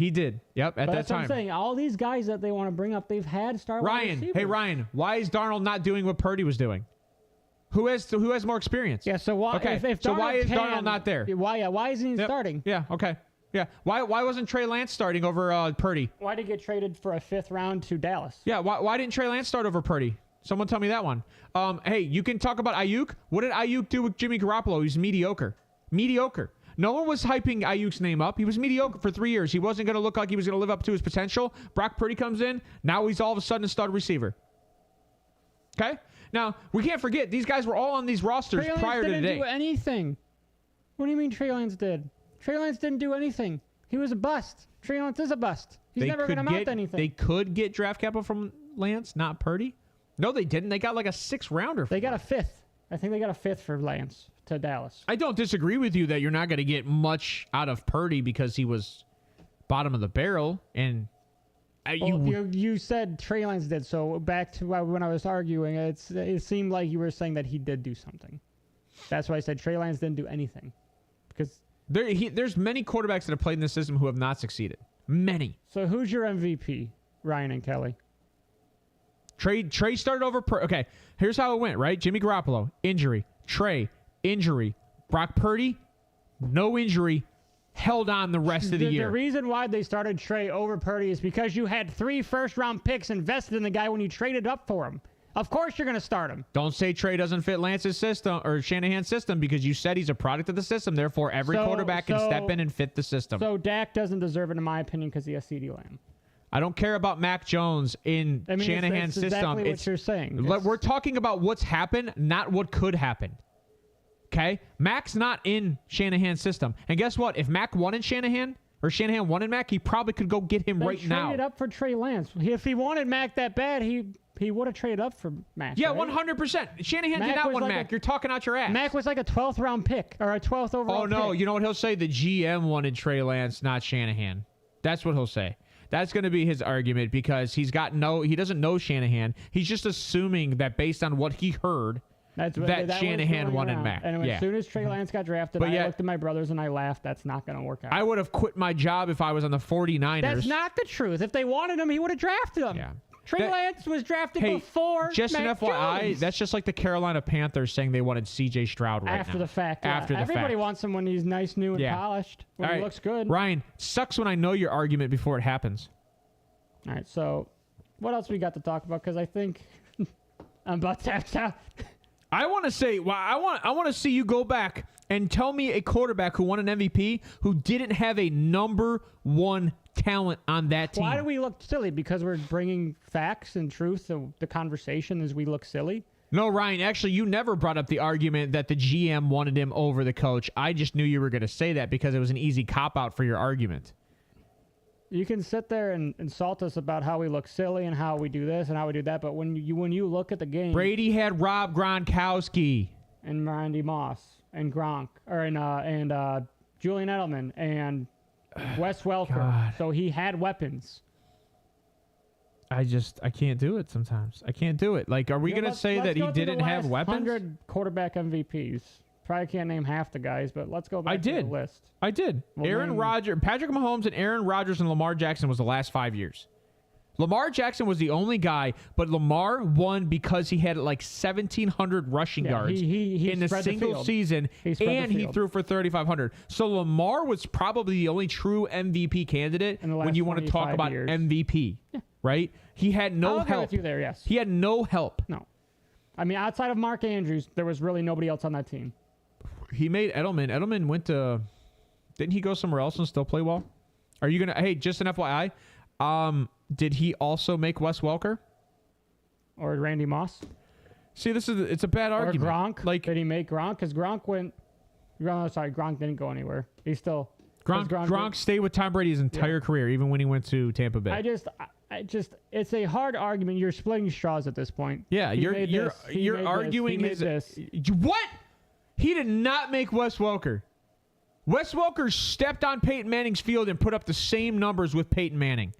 Yep, at that that's time. What I'm saying. All these guys that they want to bring up, they've had star wide receivers. Hey Ryan, why is Darnold not doing what Purdy was doing? Who has more experience? Yeah, so why? Okay, if so why is Darnold not there? Why isn't he starting? Yeah, okay. Yeah, why wasn't Trey Lance starting over Purdy? Why did he get traded for a 5th round to Dallas? Yeah, why didn't Trey Lance start over Purdy? Someone tell me that one. Hey, you can talk about Ayuk. What did Ayuk do with Jimmy Garoppolo? He's mediocre. No one was hyping Ayuk's name up. He was mediocre for 3 years. He wasn't going to look like he was going to live up to his potential. Brock Purdy comes in. Now he's all of a sudden a stud receiver. Okay? Now, we can't forget, these guys were all on these rosters prior to today. Trey Lance didn't do anything. What do you mean Trey Lance did? Trey Lance didn't do anything. He was a bust. Trey Lance is a bust. He's never going to amount to anything. They could get draft capital from Lance, not Purdy. No, they didn't. They got like a 6th rounder. They got a 5th. I think they got a 5th for Lance to Dallas. I don't disagree with you that you're not going to get much out of Purdy because he was bottom of the barrel. And You said Trey Lance did, so back to when I was arguing, it seemed like you were saying that he did do something. That's why I said Trey Lance didn't do anything. Because there's many quarterbacks that have played in the system who have not succeeded. Many. So who's your MVP, Ryan and Kelly? Trey started over. Okay, here's how it went, right? Jimmy Garoppolo, injury. Trey, injury. Brock Purdy, no injury. Held on the rest of the year. The reason why they started Trey over Purdy is because you had 3 first-round picks invested in the guy when you traded up for him. Of course you're going to start him. Don't say Trey doesn't fit Lance's system or Shanahan's system because you said he's a product of the system. Therefore, every quarterback can step in and fit the system. So Dak doesn't deserve it, in my opinion, because he has CeeDee Lamb. I don't care about Mac Jones in Shanahan's it's system. Exactly what you're saying. We're talking about what's happened, not what could happen. Okay? Mac's not in Shanahan's system. And guess what? If Mac won in Shanahan, or Shanahan won in Mac, he probably could go get him right now. Traded up for Trey Lance. If he wanted Mac that bad, he would have traded up for Mac. Yeah, right? 100%. Shanahan did not want Mac. You're talking out your ass. Mac was like a 12th round pick or a 12th overall pick. Oh, no. Pick. You know what he'll say? The GM wanted Trey Lance, not Shanahan. That's what he'll say. That's going to be his argument because he doesn't know Shanahan. He's just assuming that based on what he heard, that Shanahan wanted Mac. And as soon as Trey Lance got drafted, I looked at my brothers and I laughed. That's not going to work out. I would have quit my job if I was on the 49ers. That's not the truth. If they wanted him, he would have drafted him. Yeah. Trey Lance was drafted before just Mac an FYI, Jones. that's just like the Carolina Panthers saying they wanted C.J. Stroud right After now. the fact. Yeah. After the Everybody fact. wants him when he's nice, new, and polished. When he looks good. Ryan, sucks when I know your argument before it happens. All right, so what else we got to talk about? Because I think I'm about to tap out. I want to say, I want to see you go back and tell me a quarterback who won an MVP who didn't have a number 1 talent on that team. Why do we look silly? Because we're bringing facts and truth to the conversation as we look silly? No, Ryan, actually, you never brought up the argument that the GM wanted him over the coach. I just knew you were going to say that because it was an easy cop-out for your argument. You can sit there and insult us about how we look silly and how we do this and how we do that, but when you look at the game, Brady had Rob Gronkowski and Randy Moss and Gronk and Julian Edelman and Wes Welker. God. So he had weapons. I can't do it sometimes. I can't do it. Like, are we going to say that he didn't have weapons? 100 quarterback MVPs. Probably can't name half the guys, but let's go back to the list. I did. Patrick Mahomes and Aaron Rodgers and Lamar Jackson was the last 5 years. Lamar Jackson was the only guy, but Lamar won because he had like 1,700 rushing yards he in a single season, and he threw for 3,500. So Lamar was probably the only true MVP candidate when you want to talk about MVP, right? He had no help. I'll agree with you there, yes. He had no help. No. I mean, outside of Mark Andrews, there was really nobody else on that team. He made Edelman. Edelman went to... Didn't he go somewhere else and still play well? Are you going to... Hey, just an FYI. Did he also make Wes Welker? Or Randy Moss? See, it's a bad argument. Or Gronk. Like, did he make Gronk? Because Gronk went... Gronk didn't go anywhere. He's still... Gronk stayed with Tom Brady his entire career, even when he went to Tampa Bay. I just it's a hard argument. You're splitting straws at this point. Yeah, you're arguing this. What? He did not make Wes Welker. Wes Welker stepped on Peyton Manning's field and put up the same numbers with Peyton Manning.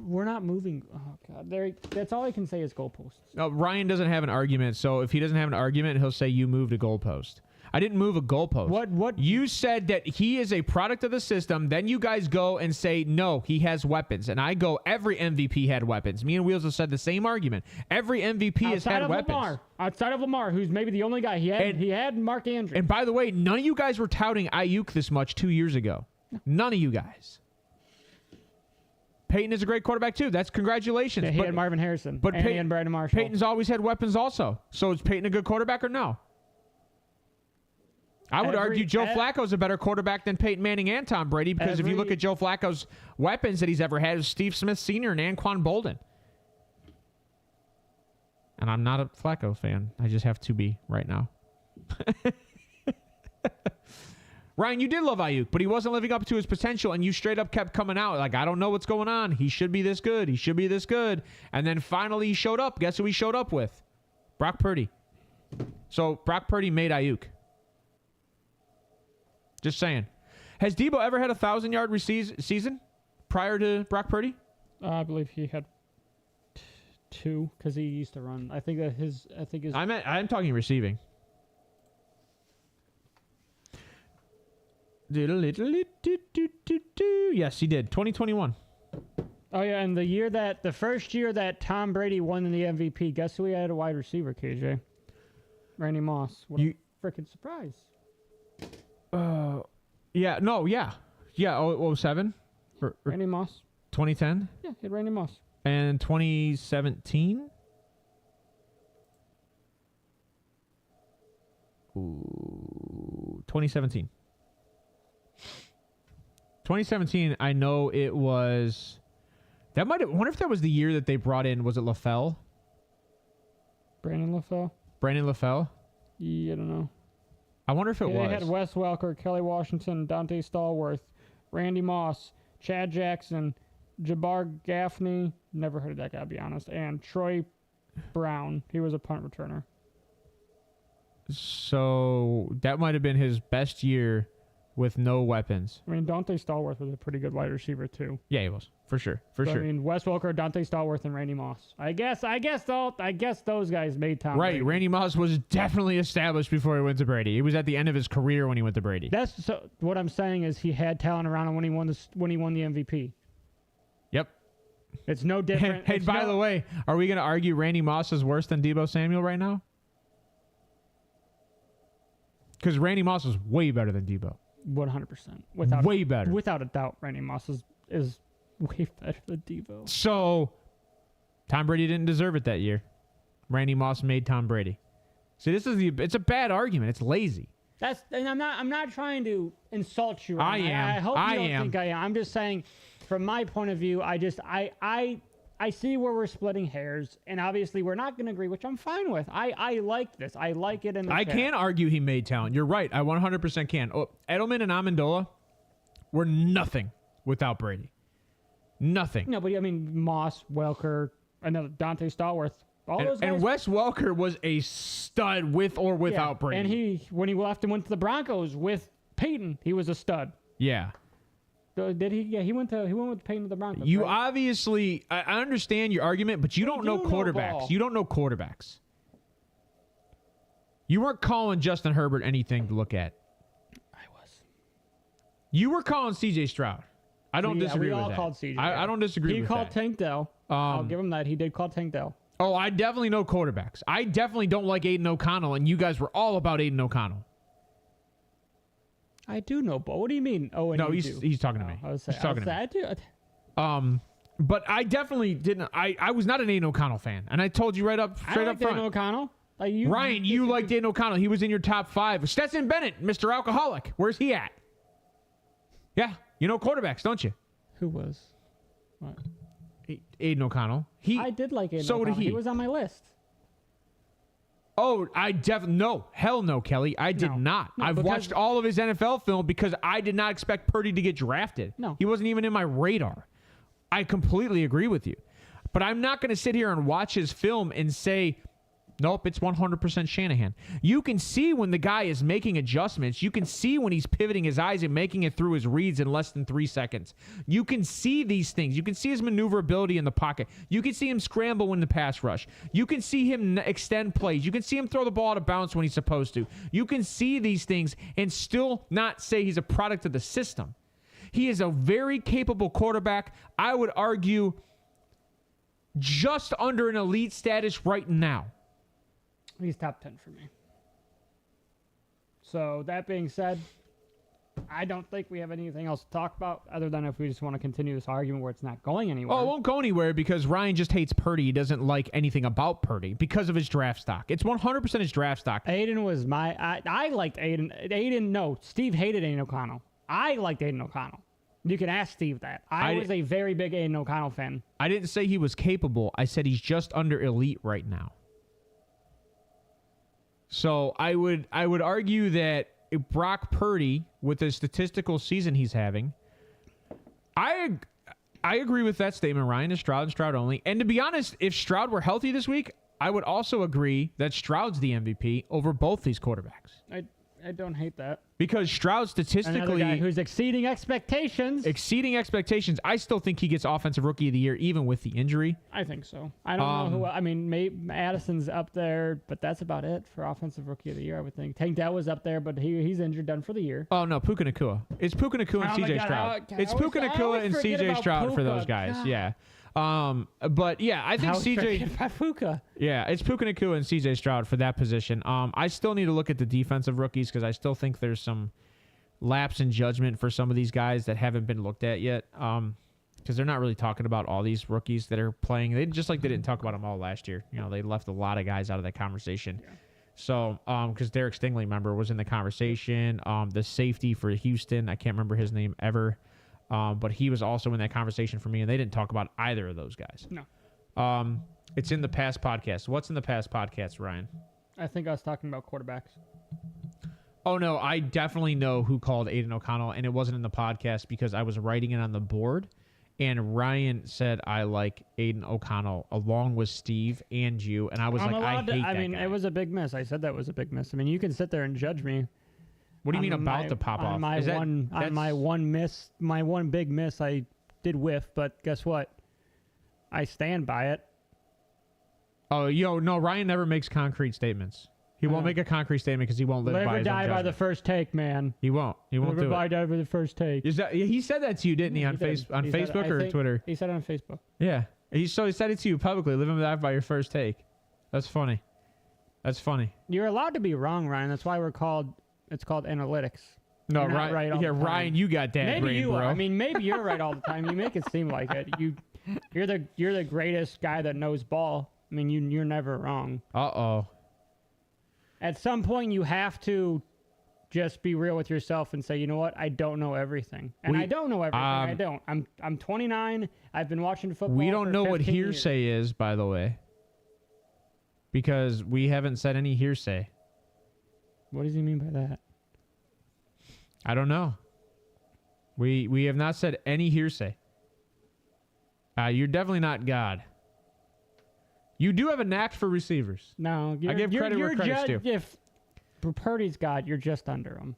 We're not moving. Oh, God. That's all I can say is goalposts. No, Ryan doesn't have an argument, so if he doesn't have an argument, he'll say you moved a goalpost. I didn't move a goalpost. What? You said that he is a product of the system. Then you guys go and say, no, he has weapons. And I go, every MVP had weapons. Me and Wheels have said the same argument. Every MVP has had weapons. Outside of Lamar, who's maybe the only guy. He had Mark Andrews. And by the way, none of you guys were touting Ayuk this much 2 years ago. None of you guys. Peyton is a great quarterback, too. That's congratulations. Yeah, he had Marvin Harrison. But and he had Brandon Marshall. Peyton's always had weapons also. So is Peyton a good quarterback or no? I would argue Joe Flacco's a better quarterback than Peyton Manning and Tom Brady because if you look at Joe Flacco's weapons that he's ever had, it's Steve Smith Sr. and Anquan Bolden. And I'm not a Flacco fan. I just have to be right now. Ryan, you did love Ayuk, but he wasn't living up to his potential, and you straight up kept coming out like, I don't know what's going on. He should be this good. He should be this good. And then finally he showed up. Guess who he showed up with? Brock Purdy. So Brock Purdy made Ayuk. Just saying. Has Debo ever had a 1,000-yard season prior to Brock Purdy? I believe he had 2 because he used to run. I think his. I'm talking receiving. Yes, he did. 2021. Oh yeah, and the first year that Tom Brady won the MVP, guess who he had a wide receiver? KJ, Randy Moss. What a freaking surprise! Yeah. 07. Randy Moss. 2010. Yeah, he had Randy Moss. And 2017. Ooh, 2017. 2017, I know it was... That might have... I wonder if that was the year that they brought in... Was it LaFell? Brandon LaFell? Brandon LaFell? Yeah, I don't know. I wonder if it was. They had Wes Welker, Kelly Washington, Dante Stallworth, Randy Moss, Chad Jackson, Jabbar Gaffney. Never heard of that guy, to be honest. And Troy Brown. He was a punt returner. So that might have been his best year with no weapons. I mean, Dante Stallworth was a pretty good wide receiver, too. Yeah, he was. For sure. For sure. I mean, Wes Welker, Dante Stallworth, and Randy Moss. I guess those guys made Tom Brady. Right. Randy Moss was definitely established before he went to Brady. He was at the end of his career when he went to Brady. So what I'm saying is he had talent around him when he won the MVP. Yep. It's no different. Hey, by the way, are we going to argue Randy Moss is worse than Deebo Samuel right now? Because Randy Moss is way better than Deebo. 100%. Way better. Without a doubt, Randy Moss is way better than Deebo. So, Tom Brady didn't deserve it that year. Randy Moss made Tom Brady. See, it's a bad argument. It's lazy. And I'm not trying to insult you. I am. I hope you don't think I am. I'm just saying, from my point of view, I see where we're splitting hairs, and obviously we're not going to agree, which I'm fine with. I like this. I like it. I can't argue he made talent. You're right. I 100% can. Oh, Edelman and Amendola were nothing without Brady. Nothing. No, but I mean, Moss, Welker, another Dante Stallworth, all those guys. And Wes Welker was a stud with or without Brady. And when he left and went to the Broncos with Peyton, he was a stud. Yeah. Did he? Yeah, he went with Peyton to the Broncos. You right? obviously, I understand your argument, but you don't know quarterbacks. You don't know quarterbacks. You weren't calling Justin Herbert anything to look at. I was. You were calling C.J. Stroud. I don't disagree with that. We all called C.J. I don't disagree with that. He called Tank Dell. I'll give him that. He did call Tank Dell. Oh, I definitely know quarterbacks. I definitely don't like Aiden O'Connell, and you guys were all about Aiden O'Connell. I do know, but what do you mean? Oh, and no, he's talking to me. He's talking to me. I do. But I definitely didn't. I was not an Aiden O'Connell fan, and I told you straight up front. Aiden O'Connell. Ryan, you liked Aiden O'Connell. He was in your top 5. Stetson Bennett, Mr. Alcoholic. Where's he at? Yeah, you know quarterbacks, don't you? Who was? What? Aiden O'Connell. I did like Aiden So O'Connell. did he. He was on my list. Oh, no. Hell no, Kelly. I did not. I've watched all of his NFL film because I did not expect Purdy to get drafted. No. He wasn't even in my radar. I completely agree with you. But I'm not going to sit here and watch his film and say, nope, it's 100% Shanahan. You can see when the guy is making adjustments. You can see when he's pivoting his eyes and making it through his reads in less than 3 seconds. You can see these things. You can see his maneuverability in the pocket. You can see him scramble in the pass rush. You can see him extend plays. You can see him throw the ball out of bounds when he's supposed to. You can see these things and still not say he's a product of the system. He is a very capable quarterback. I would argue just under an elite status right now. He's top 10 for me. So that being said, I don't think we have anything else to talk about other than if we just want to continue this argument where it's not going anywhere. Oh, it won't go anywhere because Ryan just hates Purdy. He doesn't like anything about Purdy because of his draft stock. It's 100% his draft stock. Aiden was I liked Aiden. No, Steve hated Aiden O'Connell. I liked Aiden O'Connell. You can ask Steve that. I was a very big Aiden O'Connell fan. I didn't say he was capable. I said he's just under elite right now. So I would argue that Brock Purdy, with the statistical season he's having, I agree with that statement, Ryan. Is Stroud and Stroud only. And to be honest, if Stroud were healthy this week, I would also agree that Stroud's the MVP over both these quarterbacks. I don't hate that. Because Stroud Another statistically guy who's exceeding expectations. I still think he gets Offensive Rookie of the Year even with the injury. I think so. I don't know who. I mean, Addison's up there, but that's about it for Offensive Rookie of the Year, I would think. Tank Dell was up there, but he's injured, done for the year. Oh, no, Puka Nacua. It's Puka Nacua and CJ Stroud. It's Puka Nacua and CJ Stroud for those guys. God. Yeah. But yeah, I think Puka. Yeah, it's Puka Nacua and CJ Stroud for that position. I still need to look at the defensive rookies because I still think there's some lapse in judgment for some of these guys that haven't been looked at yet. Because they're not really talking about all these rookies that are playing. They just like they didn't talk about them all last year. You know, they left a lot of guys out of that conversation. Yeah. So, because Derek Stingley, remember, was in the conversation. The safety for Houston, I can't remember his name ever. But he was also in that conversation for me, and they didn't talk about either of those guys. No. It's in the past podcast. What's in the past podcast, Ryan? I think I was talking about quarterbacks. Oh, no, I definitely know who called Aiden O'Connell, and it wasn't in the podcast because I was writing it on the board, and Ryan said I like Aiden O'Connell along with Steve and you, and I was I hate that guy. It was a big miss. I said that was a big miss. I mean, you can sit there and judge me. What do you mean about to pop off? My one big miss, I did whiff, but guess what? I stand by it. Oh, no, Ryan never makes concrete statements. He won't make a concrete statement because he won't live by his own judgment. Live or die by the first take, man. He won't. He won't do it. Live or die by the first take. He said that to you, didn't he? On Facebook or Twitter? He said it on Facebook. Yeah. He said it to you publicly. Live or die by your first take. That's funny. That's funny. You're allowed to be wrong, Ryan. That's why it's called analytics. No, Ryan, you got that maybe brain, you bro. are. I mean, maybe you're right all the time. You make it seem like it. You're the greatest guy that knows ball. I mean, you're never wrong. Uh-oh. At some point, you have to just be real with yourself and say, you know what? I don't know everything. And I don't know everything. I don't. I'm 29. I've been watching football. We don't know what hearsay years. is, by the way. Because we haven't said any hearsay. What does he mean by that? I don't know. We have not said any hearsay. You're definitely not God. You do have a knack for receivers. No, I give credit where credit's due. If Purdy's God, you're just under him.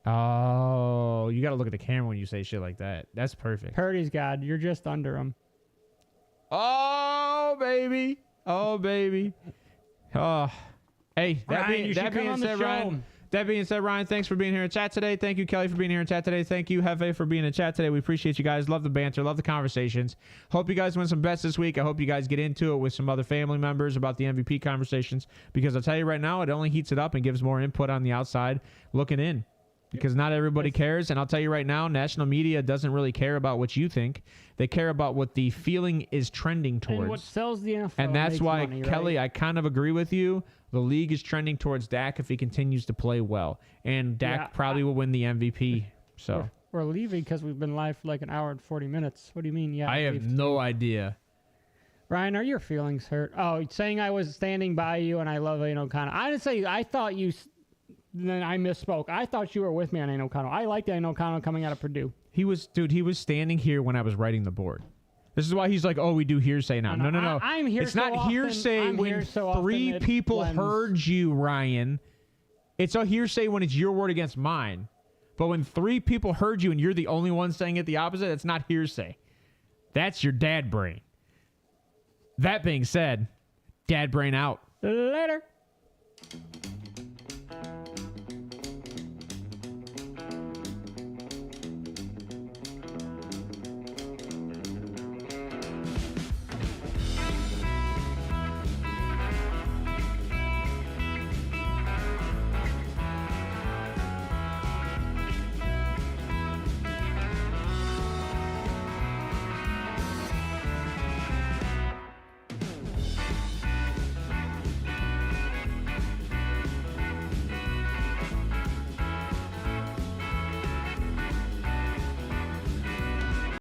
Oh, you got to look at the camera when you say shit like that. That's perfect. Purdy's God, you're just under him. Oh, baby. Oh, baby. Oh. Hey, that being said, Ryan, thanks for being here in chat today. Thank you, Kelly, for being here in chat today. Thank you, Hefe, for being in chat today. We appreciate you guys. Love the banter. Love the conversations. Hope you guys win some bets this week. I hope you guys get into it with some other family members about the MVP conversations because I'll tell you right now, it only heats it up and gives more input on the outside looking in because not everybody cares. And I'll tell you right now, national media doesn't really care about what you think. They care about what the feeling is trending towards. And what sells the NFL. And that's why, money, Kelly, right? I kind of agree with you. The league is trending towards Dak if he continues to play well. And Dak probably will win the MVP. So We're leaving because we've been live for like an hour and 40 minutes. What do you mean? Yeah, I have no idea. Ryan, are your feelings hurt? Oh, saying I was standing by you and I love Aiden O'Connell. Honestly, I thought you... Then I misspoke. I thought you were with me on Aiden O'Connell. I liked Aiden O'Connell coming out of Purdue. He was standing here when I was writing the board. This is why he's like, oh, we do hearsay now. No. I'm here. It's not hearsay when three people heard you, Ryan. It's a hearsay when it's your word against mine. But when three people heard you and you're the only one saying it the opposite, it's not hearsay. That's your dad brain. That being said, dad brain out. Later.